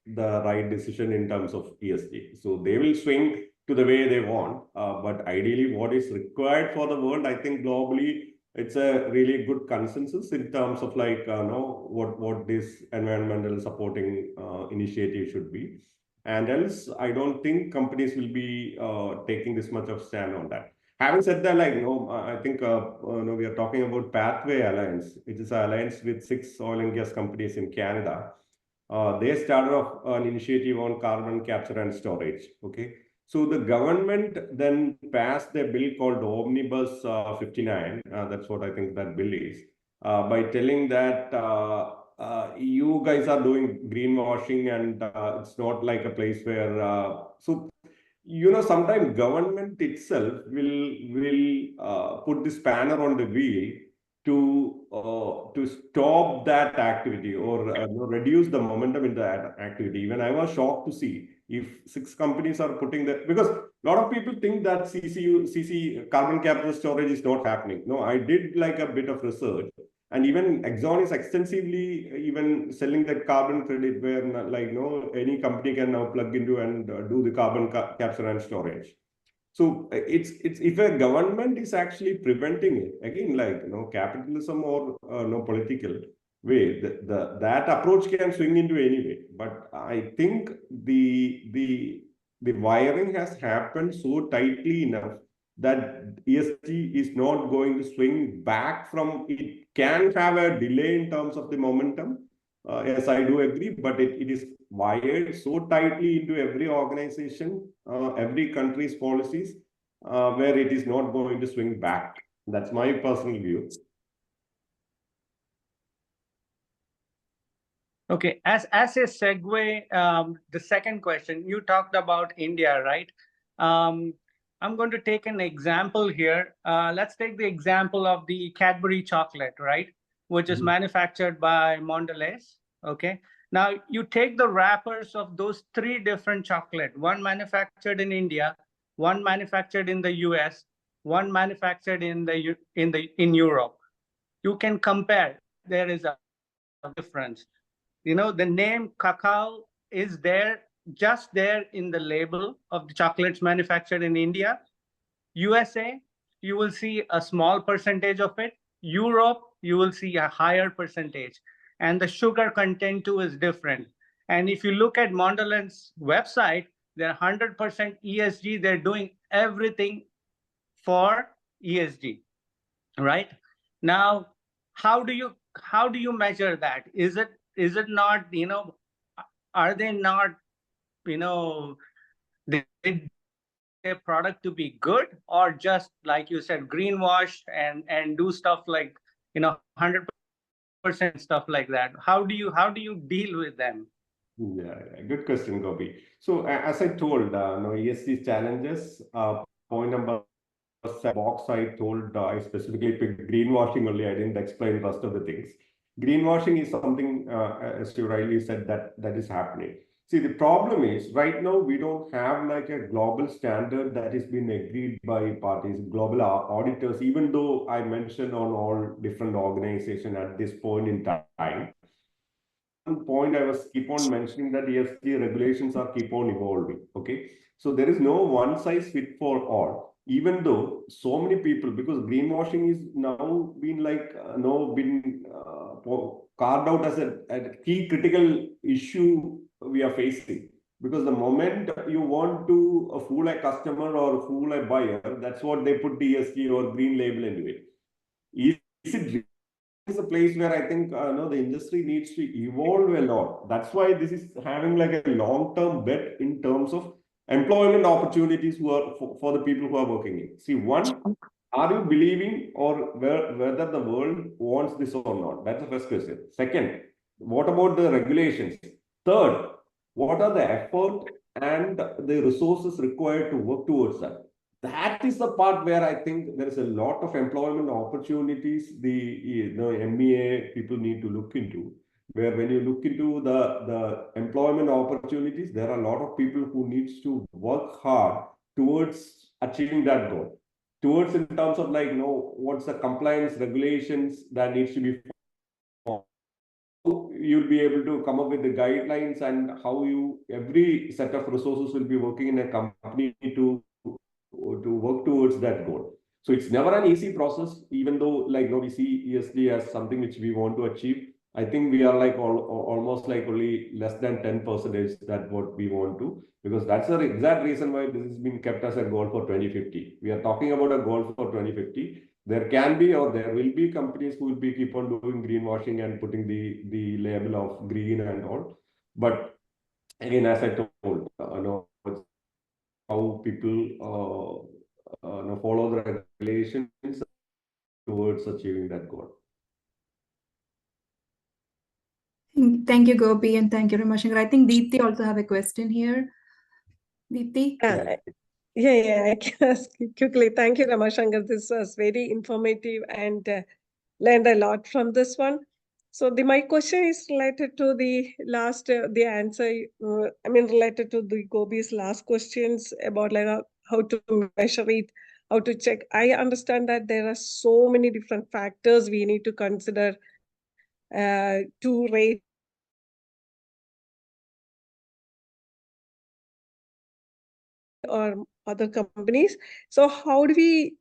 the right decision in terms of ESG. So they will swing to the way they want. But ideally, what is required for the world, I think globally, it's a really good consensus in terms of like what this environmental supporting initiative should be. And else, I don't think companies will be taking this much of stand on that. Having said that, like, I think we are talking about Pathway Alliance, which is an alliance with 6 oil and gas companies in Canada. They started off an initiative on carbon capture and storage. Okay, so the government then passed a bill called Omnibus 59. That's what I think that bill is. By telling that you guys are doing greenwashing, and it's not like a place where sometimes government itself will put the spanner on the wheel to stop that activity or reduce the momentum in that activity. Even I was shocked to see If 6 companies are putting that, because a lot of people think that CC carbon capture storage is not happening. No, I did like a bit of research, and even Exxon is extensively even selling that carbon credit, where like any company can now plug into and do the carbon capture and storage. So it's if a government is actually preventing it, again, like capitalism or no political way, that approach can swing into any way. But I think the wiring has happened so tightly enough that ESG is not going to swing back from it. Can have a delay in terms of the momentum. Yes, I do agree, but it is wired so tightly into every organization, every country's policies, where it is not going to swing back. That's my personal view. Okay, as a segue, the second question, you talked about India, right? I'm going to take an example here. Let's take the example of the Cadbury chocolate, right? Which is manufactured by Mondelez, okay? Now, you take the wrappers of those 3 different chocolate, one manufactured in India, one manufactured in the US, one manufactured in Europe. You can compare. There is a difference. The name cacao is there, just there in the label of the chocolates manufactured in India. USA, you will see a small percentage of it. Europe, you will see a higher percentage. And the sugar content too is different. And if you look at Mondelez's website, they're 100% ESG. They're doing everything for ESG, right? Now, how do you measure that? Is it not, are they not, their product to be good, or just like you said, greenwash and do stuff like 100% stuff like that? How do you deal with them? Yeah, good question, Gopi. So as I told, ESG challenges. Point number 7 box I told, I specifically picked greenwashing only. I didn't explain the rest of the things. Greenwashing is something, as you rightly said, that is happening. See, the problem is right now we don't have like a global standard that is being agreed by parties, global auditors, even though I mentioned on all different organizations at this point in time. One point I was keep on mentioning that ESG regulations are keep on evolving. Okay. So there is no one size fit for all, even though so many people, because greenwashing is now been like, carved out as a key critical issue we are facing. Because the moment you want to fool a customer or fool a buyer, that's what they put the ESG or green label into it. Is it a place where I think the industry needs to evolve a lot. That's why this is having like a long-term bet in terms of employment opportunities for the people who are working in. See, one, are you believing or whether the world wants this or not? That's the first question. Second, what about the regulations? Third, what are the effort and the resources required to work towards that? That is the part where I think there is a lot of employment opportunities the MEA people need to look into. Where when you look into the employment opportunities, there are a lot of people who needs to work hard towards achieving that goal. Towards in terms of like, what's the compliance regulations that needs to be followed. You'll be able to come up with the guidelines and how every set of resources will be working in a company to work towards that goal. So it's never an easy process, even though like we see ESG as something which we want to achieve. I think we are like almost like only less than 10% that what we want to, because that's the exact reason why this has been kept as a goal for 2050. We are talking about a goal for 2050. There can be or there will be companies who will be keep on doing greenwashing and putting the label of green and all. But again, as I told, how people follow the regulations towards achieving that goal. Thank you, Gopi, and thank you, Ramashankar. I think Deepthi also have a question here. Deepthi? Yeah, I can ask quickly. Thank you, Ramashankar. This was very informative and learned a lot from this one. So my question is related to the last, the answer, related to the Gobi's last questions about like how to measure it, how to check. I understand that there are so many different factors we need to consider to rate or other companies. So how do we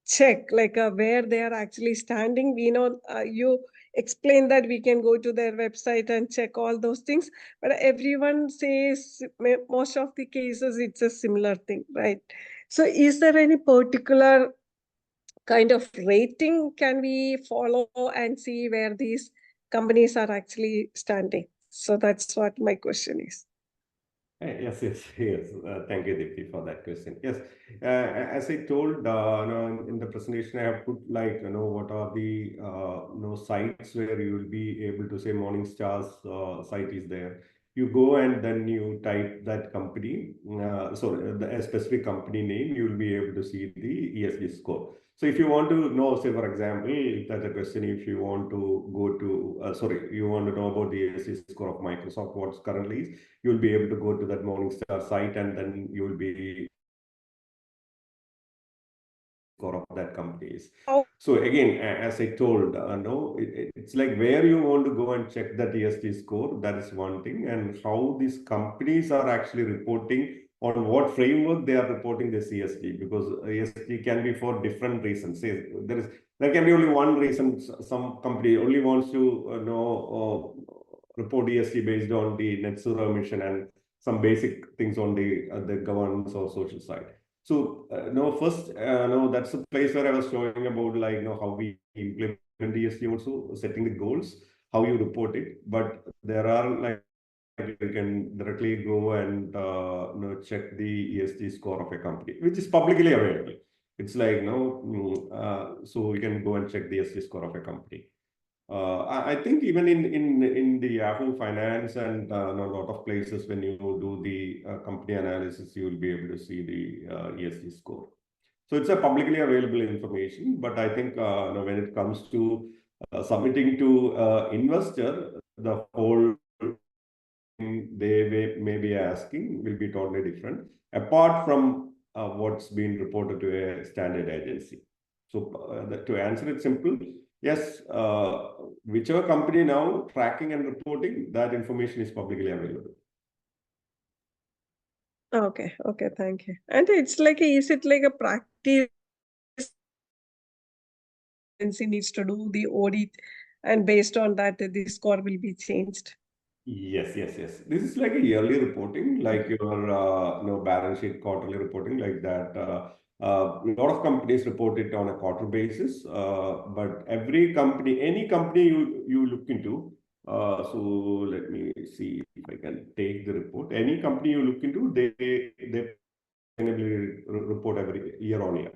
check like where they are actually standing? We know you explain that we can go to their website and check all those things, but everyone says most of the cases it's a similar thing, right? So is there any particular kind of rating can we follow and see where these companies are actually standing? So that's what my question is. Yes. Thank you, Deepthi, for that question. Yes, as I told, in the presentation, I have put like, what are the, sites where you will be able to say Morningstar's site is there. You go and then you type that company, a specific company name, you will be able to see the ESG score. So if you want to know, say, for example, if that's a question, if you want to go to, you want to know about the ESG score of Microsoft, what's currently is, you'll be able to go to that Morningstar site and then you will be score of that company is. So again, as I told, it's like where you want to go and check that ESG score, that is one thing, and how these companies are actually reporting, on what framework they are reporting this ESG, because ESG can be for different reasons. Say, there can be only one reason. Some company only wants to report ESG based on the net zero emission and some basic things on the governance or social side. So, first, that's a place where I was showing about like, how we implement ESG, also setting the goals, how you report it. But there are like, you can directly go and check the ESG score of a company, which is publicly available. It's like, so you can go and check the ESG score of a company. I think even in the Yahoo Finance and a lot of places, when you do the company analysis, you will be able to see the ESG score. So it's a publicly available information, but I think when it comes to submitting to investor, the whole they may be asking will be totally different, apart from what's been reported to a standard agency. So to answer it simple, yes, whichever company now tracking and reporting, that information is publicly available. Okay, thank you. And it's like, is it like a practice agency needs to do the audit, and based on that, the score will be changed? Yes. This is like a yearly reporting, like your balance sheet quarterly reporting, like that. A lot of companies report it on a quarter basis, but every company, any company you look into. So let me see if I can take the report. Any company you look into, they report every year on year.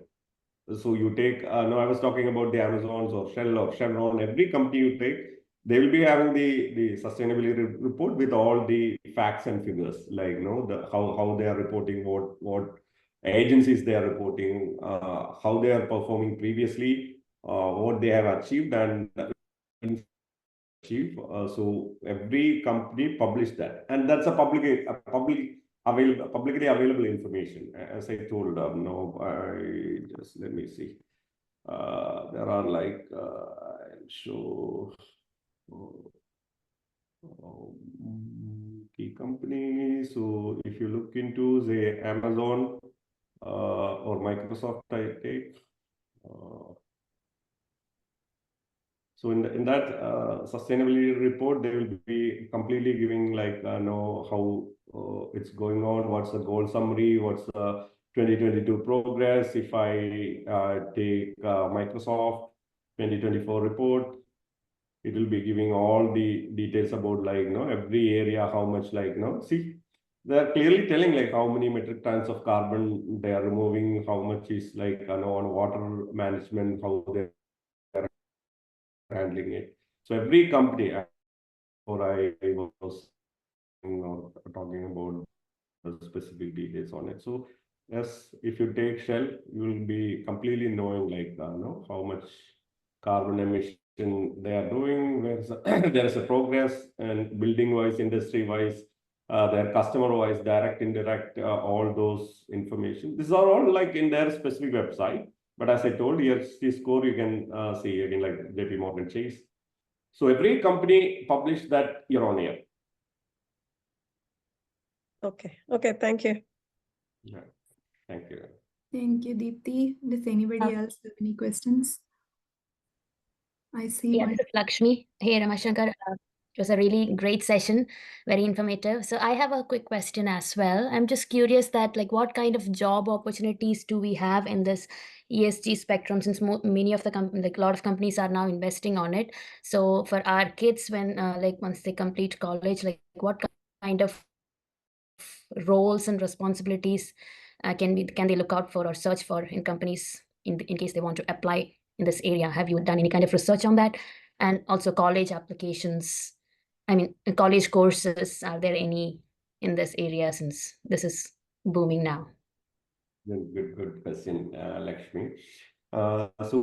So you take, no, I was talking about the Amazons or Shell or Chevron. Every company you take, they will be having the sustainability report with all the facts and figures, like how they are reporting, what agencies they are reporting, how they are performing previously, what they have achieved and achieve. So every company publish that, and that's a publicly available information. As I told, let me see. There are like I'll show key companies. So if you look into say Amazon or Microsoft, I take. So in that sustainability report, they will be completely giving like how it's going on, what's the goal summary, what's the 2022 progress. If I take Microsoft 2024 report, it will be giving all the details about like every area, how much like see, they're clearly telling like how many metric tons of carbon they are removing, how much is like on water management, how they handling it. So every company, or I was talking about the specific details on it. So yes, if you take Shell, you will be completely knowing like how much carbon emission they are doing, there is a progress and building-wise, industry-wise, their customer-wise, direct, indirect, all those information. These are all like in their specific website. But as I told you, ESG score you can see again like JP Morgan Chase. So every company publish that year on year. Okay. Okay. Thank you. Yeah. Thank you. Thank you, Deepthi. Does anybody else have any questions? I see Yeah, one. this is Lakshmi. Hey, Ramashankar. It was a really great session, very informative. So I have a quick question as well. I'm just curious that like what kind of job opportunities do we have in this ESG spectrum, since many of the like a lot of companies are now investing on it. So for our kids, when like once they complete college, like what kind of roles and responsibilities can they look out for or search for in companies in case they want to apply in this area? Have you done any kind of research on that? And also college applications, I mean, college courses, are there any in this area since this is booming now? Good question, Lakshmi. That's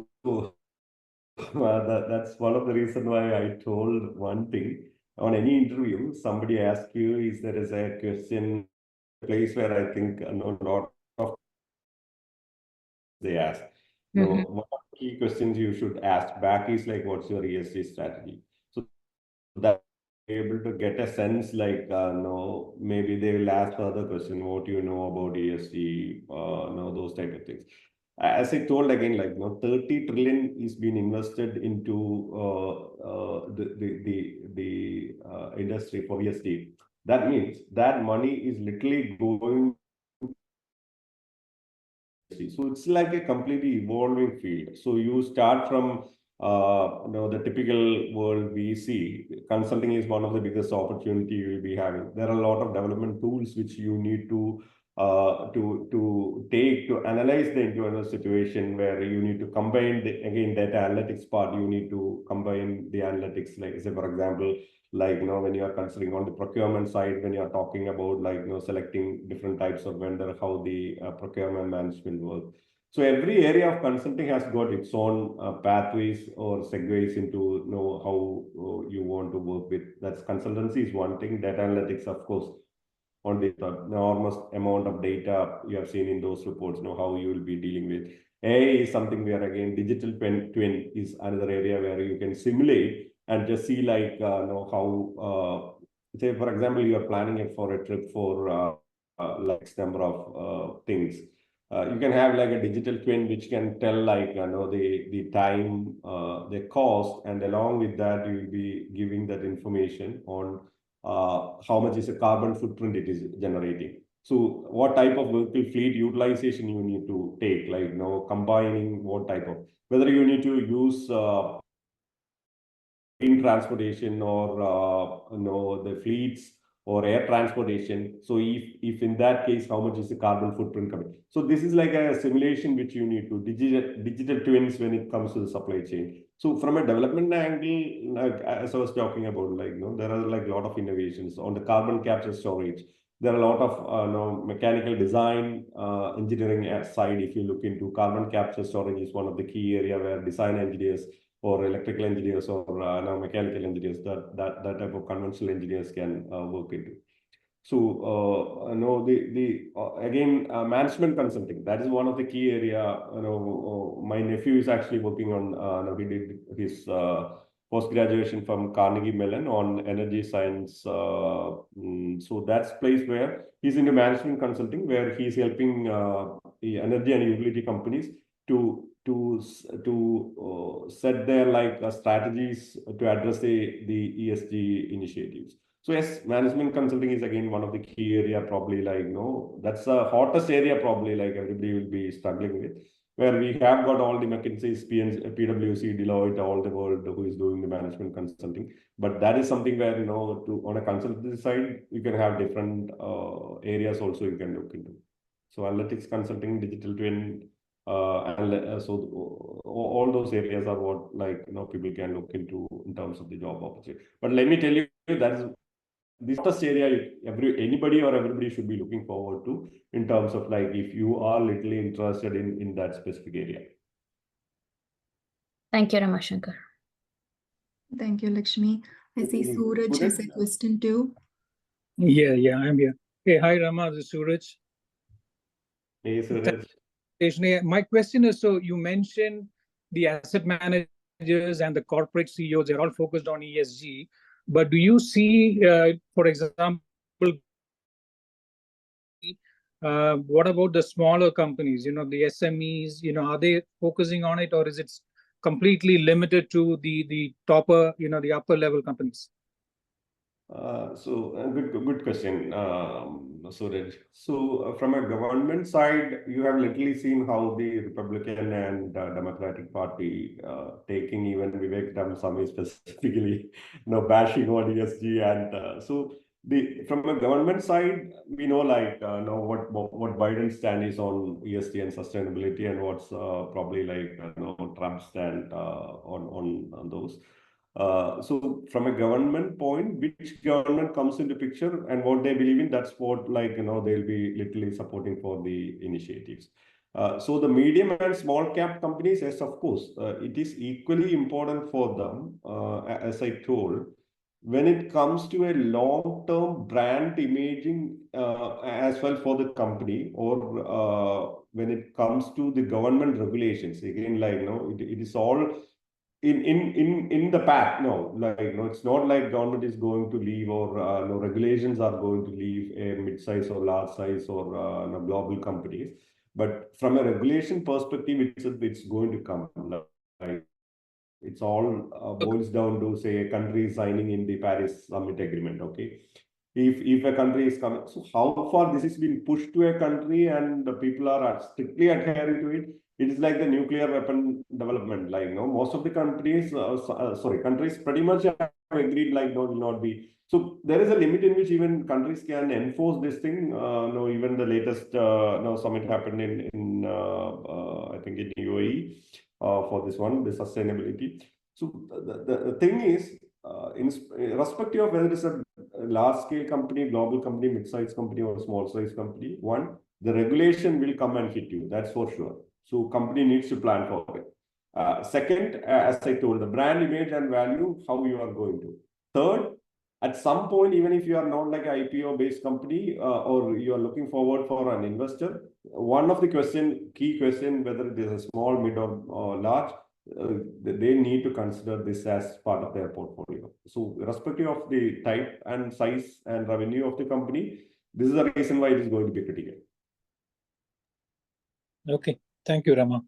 one of the reasons why I told one thing. On any interview, somebody asks you, is there is a question, place where I think no, lot of they ask. No, one of the key questions you should ask back is like, what's your ESG strategy? So that able to get a sense like, no, maybe they will ask further question, what do you know about ESG, no, those type of things. As I told again, like, 30 trillion is being invested into the industry for ESG. That means that money is literally going. So it's like a completely evolving field. So you start from the typical world we see. Consulting is one of the biggest opportunity you will be having. There are a lot of development tools which you need to take to analyze the internal situation, where you need to combine again data analytics part. You need to combine the analytics, like say for example, like when you are considering on the procurement side, when you are talking about like selecting different types of vendor, how the procurement management works. So every area of consulting has got its own pathways or segues into how you want to work with. That's consultancy is one thing. Data analytics, of course, on the enormous amount of data you have seen in those reports, how you will be dealing with. AI is something where again digital twin is another area where you can simulate and just see like how say for example you are planning it for a trip for like X number of things. You can have like a digital twin which can tell like the time, the cost, and along with that you will be giving that information on how much is a carbon footprint it is generating. So what type of vehicle fleet utilization you need to take, like combining what type of, whether you need to use in transportation or the fleets or air transportation. So if in that case, how much is the carbon footprint coming? So this is like a simulation which you need to digital twins when it comes to the supply chain. So from a development angle, like as I was talking about, like there are like a lot of innovations on the carbon capture storage. There are a lot of mechanical design engineering side. If you look into carbon capture storage is one of the key area where design engineers or electrical engineers or now mechanical engineers, that type of conventional engineers can work into. So again management consulting, that is one of the key area. My nephew is actually working on he did his post graduation from Carnegie Mellon on energy science. So that's place where he's into management consulting, where he's helping the energy and utility companies to set their like strategies to address the ESG initiatives. So yes, management consulting is again one of the key area, probably like that's the hottest area probably like everybody will be struggling with, where we have got all the McKinsey's, PwC, Deloitte, all the world who is doing the management consulting. But that is something where on a consultancy side you can have different areas also you can look into. So analytics consulting, digital twin, so all those areas are what like people can look into in terms of the job opportunity. But let me tell you, that is this first area anybody or everybody should be looking forward to, in terms of like if you are literally interested in that specific area. Thank you, Ramashankar. Thank you, Lakshmi. I see Suraj has a question too. Yeah, I'm here. Hey, hi, Rama. This is Suraj. Hey, Suraj. My question is, so you mentioned the asset managers and the corporate CEOs, they're all focused on ESG. But do you see, for example, what about the smaller companies, the SMEs, are they focusing on it, or is it completely limited to the topper, the upper level companies? Good question, Suraj. From a government side, you have literally seen how the Republican and Democratic Party taking even Vivek Ramaswamy specifically, bashing on ESG, and from a government side, we know know what Biden's stand is on ESG and sustainability, and what's probably Trump's stand on those. So from a government point, which government comes into picture and what they believe in, that's what they'll be literally supporting for the initiatives. So the medium and small cap companies, yes, of course, it is equally important for them, as I told, when it comes to a long-term brand imaging as well for the company, or when it comes to the government regulations, again, it is all in the path. It's not like government is going to leave, or no regulations are going to leave a mid-size or large size or global companies. But from a regulation perspective, it's going to come. It's all boils down to, say, a country signing in the Paris Summit Agreement. Okay, if a country is coming, so how far this is being pushed to a country and the people are strictly adhering to it. It is like the nuclear weapon development. Most of the countries, countries pretty much have agreed no, will not be. So there is a limit in which even countries can enforce this thing. Even the latest summit happened in I think in UAE for this one, the sustainability. So the thing is, irrespective of whether it's a large-scale company, global company, mid-sized company, or small-sized company, one, the regulation will come and hit you. That's for sure. So company needs to plan for it. Second, as I told, the brand image and value, how you are going to. Third, at some point, even if you are not like an IPO-based company, or you are looking forward for an investor, one of the key question, whether it is a small, mid, or large, they need to consider this as part of their portfolio. So irrespective of the type and size and revenue of the company, this is the reason why it is going to be critical. Okay, thank you, Rama.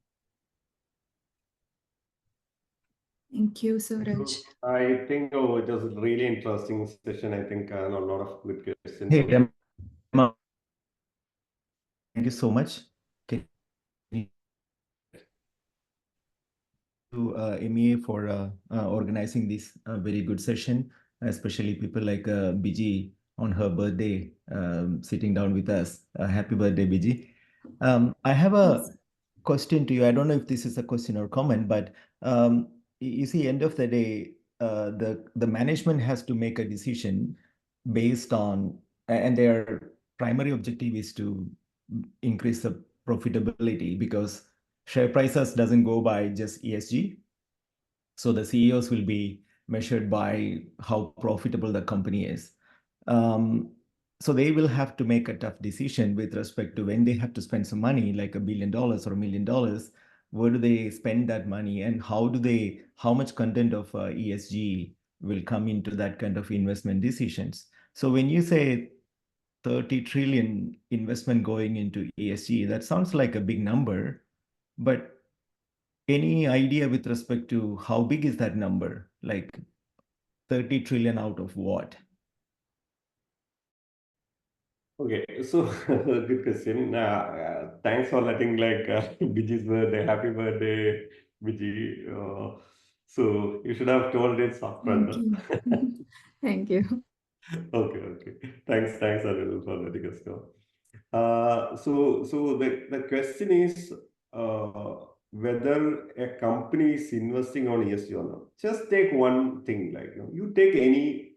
Thank you, Suraj. I think it was a really interesting session. I think a lot of good questions. Hey, Rama. Thank you so much. To MEA for organizing this very good session, especially people like Biji on her birthday, sitting down with us. Happy birthday, Biji. I have a question to you. I don't know if this is a question or comment, but you see, end of the day, the management has to make a decision based on, and their primary objective is to increase the profitability, because share prices doesn't go by just ESG. So the CEOs will be measured by how profitable the company is. So they will have to make a tough decision with respect to when they have to spend some money, like $1 billion or $1 million. Where do they spend that money, and how much content of ESG will come into that kind of investment decisions? So when you say 30 trillion investment going into ESG, that sounds like a big number, but any idea with respect to how big is that number? Like 30 trillion out of what? Okay, so good question. Thanks for letting Biji's birthday, happy birthday, Biji. So you should have told it upfront. Thank you. Thank you. Okay. Thanks, Arul, for letting us know. So the question is whether a company is investing on ESG or not. Just take one thing, you take any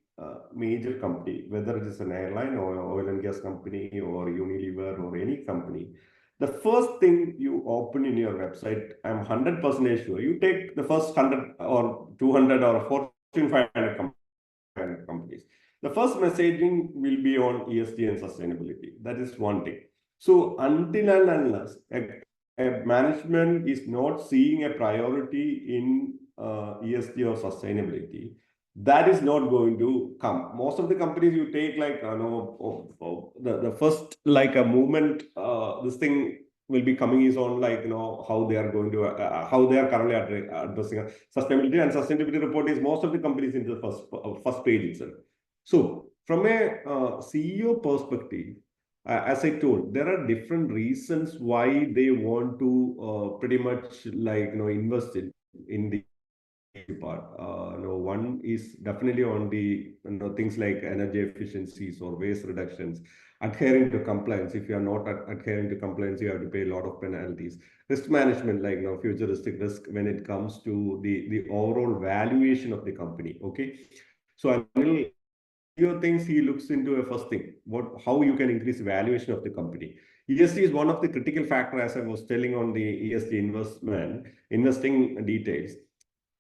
major company, whether it is an airline or an oil and gas company or Unilever or any company. The first thing you open in your website, I'm 100% sure, you take the first 100 or 200 or Fortune 500 companies. The first messaging will be on ESG and sustainability. That is one thing. So until and unless a management is not seeing a priority in ESG or sustainability, that is not going to come. Most of the companies you take like the first like a movement, this thing will be coming is on like how they are going to how they are currently addressing sustainability, and sustainability report is most of the companies in the first page itself. So from a CEO perspective, as I told, there are different reasons why they want to pretty much like invest in the part. One is definitely on the things like energy efficiencies or waste reductions, adhering to compliance. If you are not adhering to compliance, you have to pay a lot of penalties. Risk management, like futuristic risk when it comes to the overall valuation of the company. Okay, so things he looks into a first thing, how you can increase valuation of the company. ESG is one of the critical factor, as I was telling on the ESG investing details.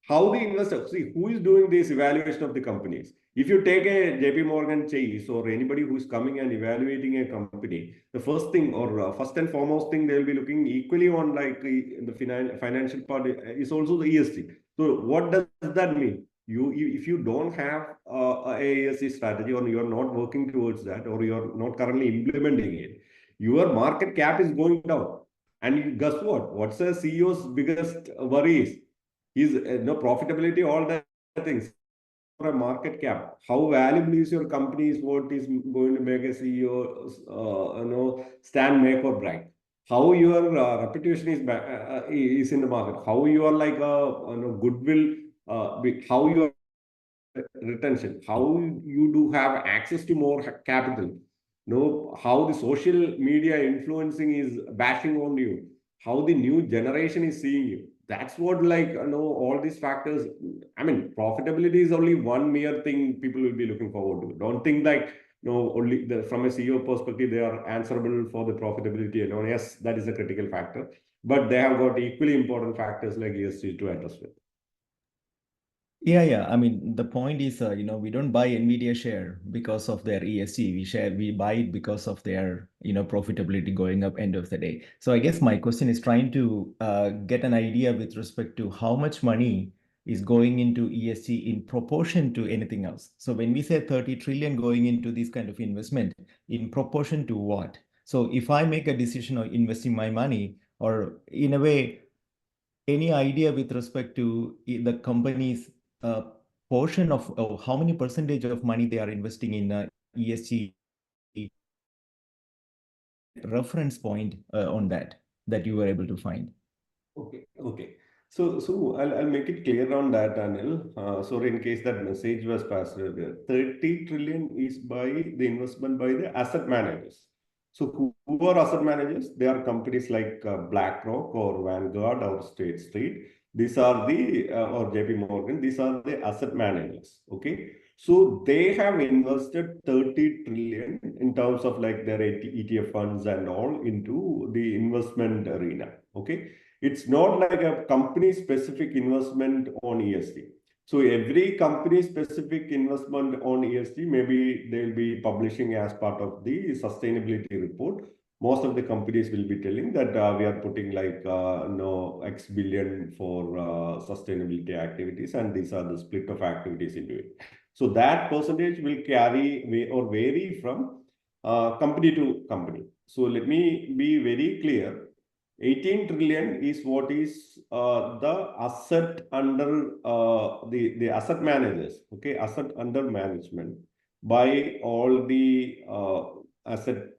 How the investor, see who is doing this evaluation of the companies. If you take a JP Morgan Chase or anybody who is coming and evaluating a company, the first thing or first and foremost thing they'll be looking equally on like the financial part is also the ESG. So what does that mean? If you don't have a ESG strategy or you're not working towards that or you're not currently implementing it, your market cap is going down. And guess what? What's a CEO's biggest worry is profitability, all that things. For a market cap, how valuable is your company is what is going to make a CEO stand, make or break. How your reputation is in the market, how you are like goodwill, how your retention, how you do have access to more capital, how the social media influencing is bashing on you, how the new generation is seeing you. That's what like all these factors. I mean, profitability is only one mere thing people will be looking forward to. Don't think like only from a CEO perspective they are answerable for the profitability alone. Yes, that is a critical factor, but they have got equally important factors like ESG to address with. Yeah. I mean, the point is, we don't buy NVIDIA share because of their ESG. We buy it because of their, profitability going up end of the day. So I guess my question is trying to get an idea with respect to how much money is going into ESG in proportion to anything else. So when we say 30 trillion going into this kind of investment, in proportion to what? So if I make a decision of investing my money, or in a way, any idea with respect to the company's portion of how many percentage of money they are investing in ESG reference point on that you were able to find? Okay. So I'll make it clear on that, Anil. Sorry, in case that message was passed earlier. 30 trillion is by the investment by the asset managers. So who are asset managers? They are companies like BlackRock or Vanguard or State Street. These are the or JP Morgan. These are the asset managers. Okay. So they have invested 30 trillion in terms of like their ETF funds and all into the investment arena. Okay. It's not like a company specific investment on ESG. So every company specific investment on ESG, maybe they'll be publishing as part of the sustainability report. Most of the companies will be telling that we are putting like X billion for sustainability activities, and these are the split of activities into it. So that percentage will carry or vary from company to company. So let me be very clear. 18 trillion is what is the asset under the asset managers, okay, asset under management by all the asset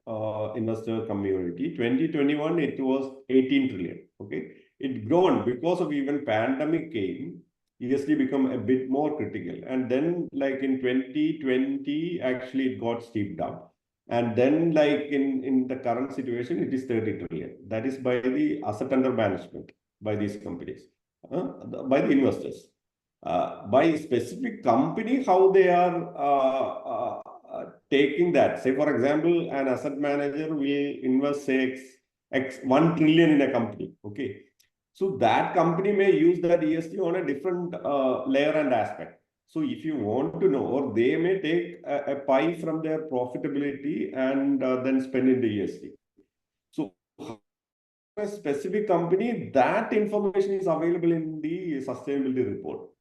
investor community. 2021, it was 18 trillion, okay. It grown because of even pandemic came, ESG become a bit more critical. And then like in 2020, actually it got steeped up. And then like in the current situation, it is 30 trillion. That is by the asset under management by these companies, by the investors. By specific company, how they are taking that. Say, for example, an asset manager will invest, say, X 1 trillion in a company. Okay. So that company may use that ESG on a different layer and aspect. So if you want to know, or they may take a pie from their profitability and then spend in the ESG. So a specific company, that information is available in the sustainability report.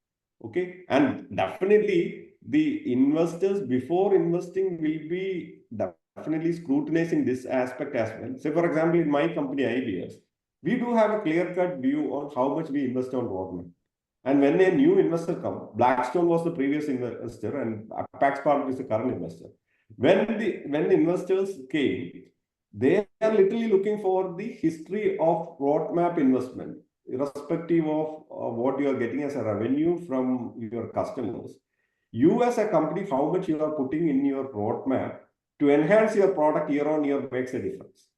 Okay, and definitely the investors before investing will be definitely scrutinizing this aspect as well. Say, for example, in my company IBS, we do have a clear-cut view on how much we invest on roadmap. And when a new investor comes, Blackstone was the previous investor and Apex Partners is the current investor. When the investors came, they are literally looking for the history of roadmap investment, irrespective of what you are getting as a revenue from your customers. You as a company, how much you are putting in your roadmap to enhance your product year on year makes a difference.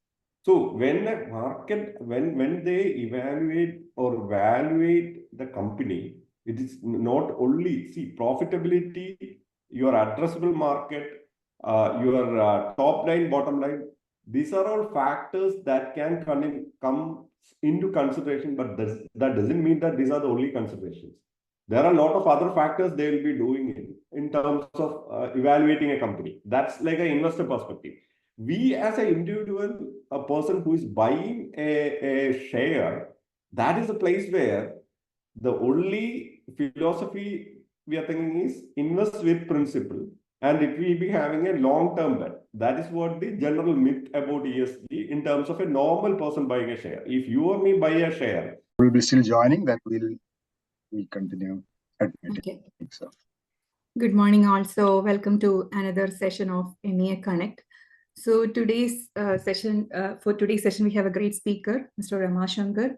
So when a market, when they evaluate or evaluate the company, it is not only, see, profitability, your addressable market, your top line, bottom line, these are all factors that can come into consideration, but that doesn't mean that these are the only considerations. There are a lot of other factors they will be doing in terms of evaluating a company. That's like an investor perspective. We as an individual, a person who is buying a share, that is a place where the only philosophy we are thinking is invest with principle, and it will be having a long-term bet. That is what the general myth about ESG in terms of a normal person buying a share. If you or me buy a share, We'll be still joining, that we'll continue at meeting. Okay. So. Good morning also. Welcome to another session of MEA Connect. So today's session, we have a great speaker, Mr. Ramashankar.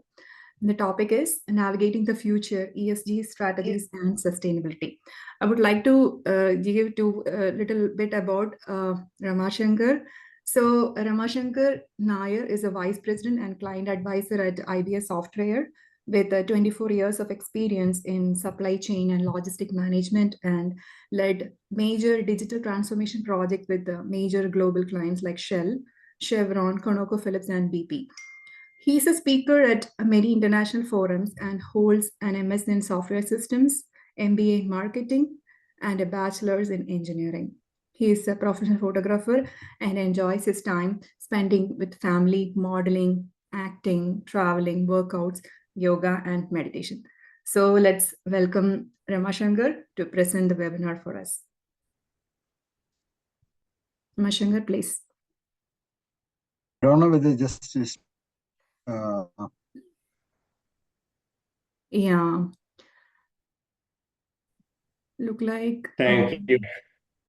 The topic is navigating the future, ESG strategies and sustainability. I would like to give to a little bit about Ramashankar. So Ramashankar Nair is a vice president and client advisor at IBS Software with 24 years of experience in supply chain and logistic management, and led major digital transformation projects with major global clients like Shell, Chevron, ConocoPhillips, and BP. He's a speaker at many international forums and holds an MS in software systems, MBA in marketing, and a bachelor's in engineering. He is a professional photographer and enjoys his time spending with family, modeling, acting, traveling, workouts, yoga, and meditation. So let's welcome Ramashankar to present the webinar for us. Ramashankar, please. I don't know whether just is Yeah. Look like. Thank you.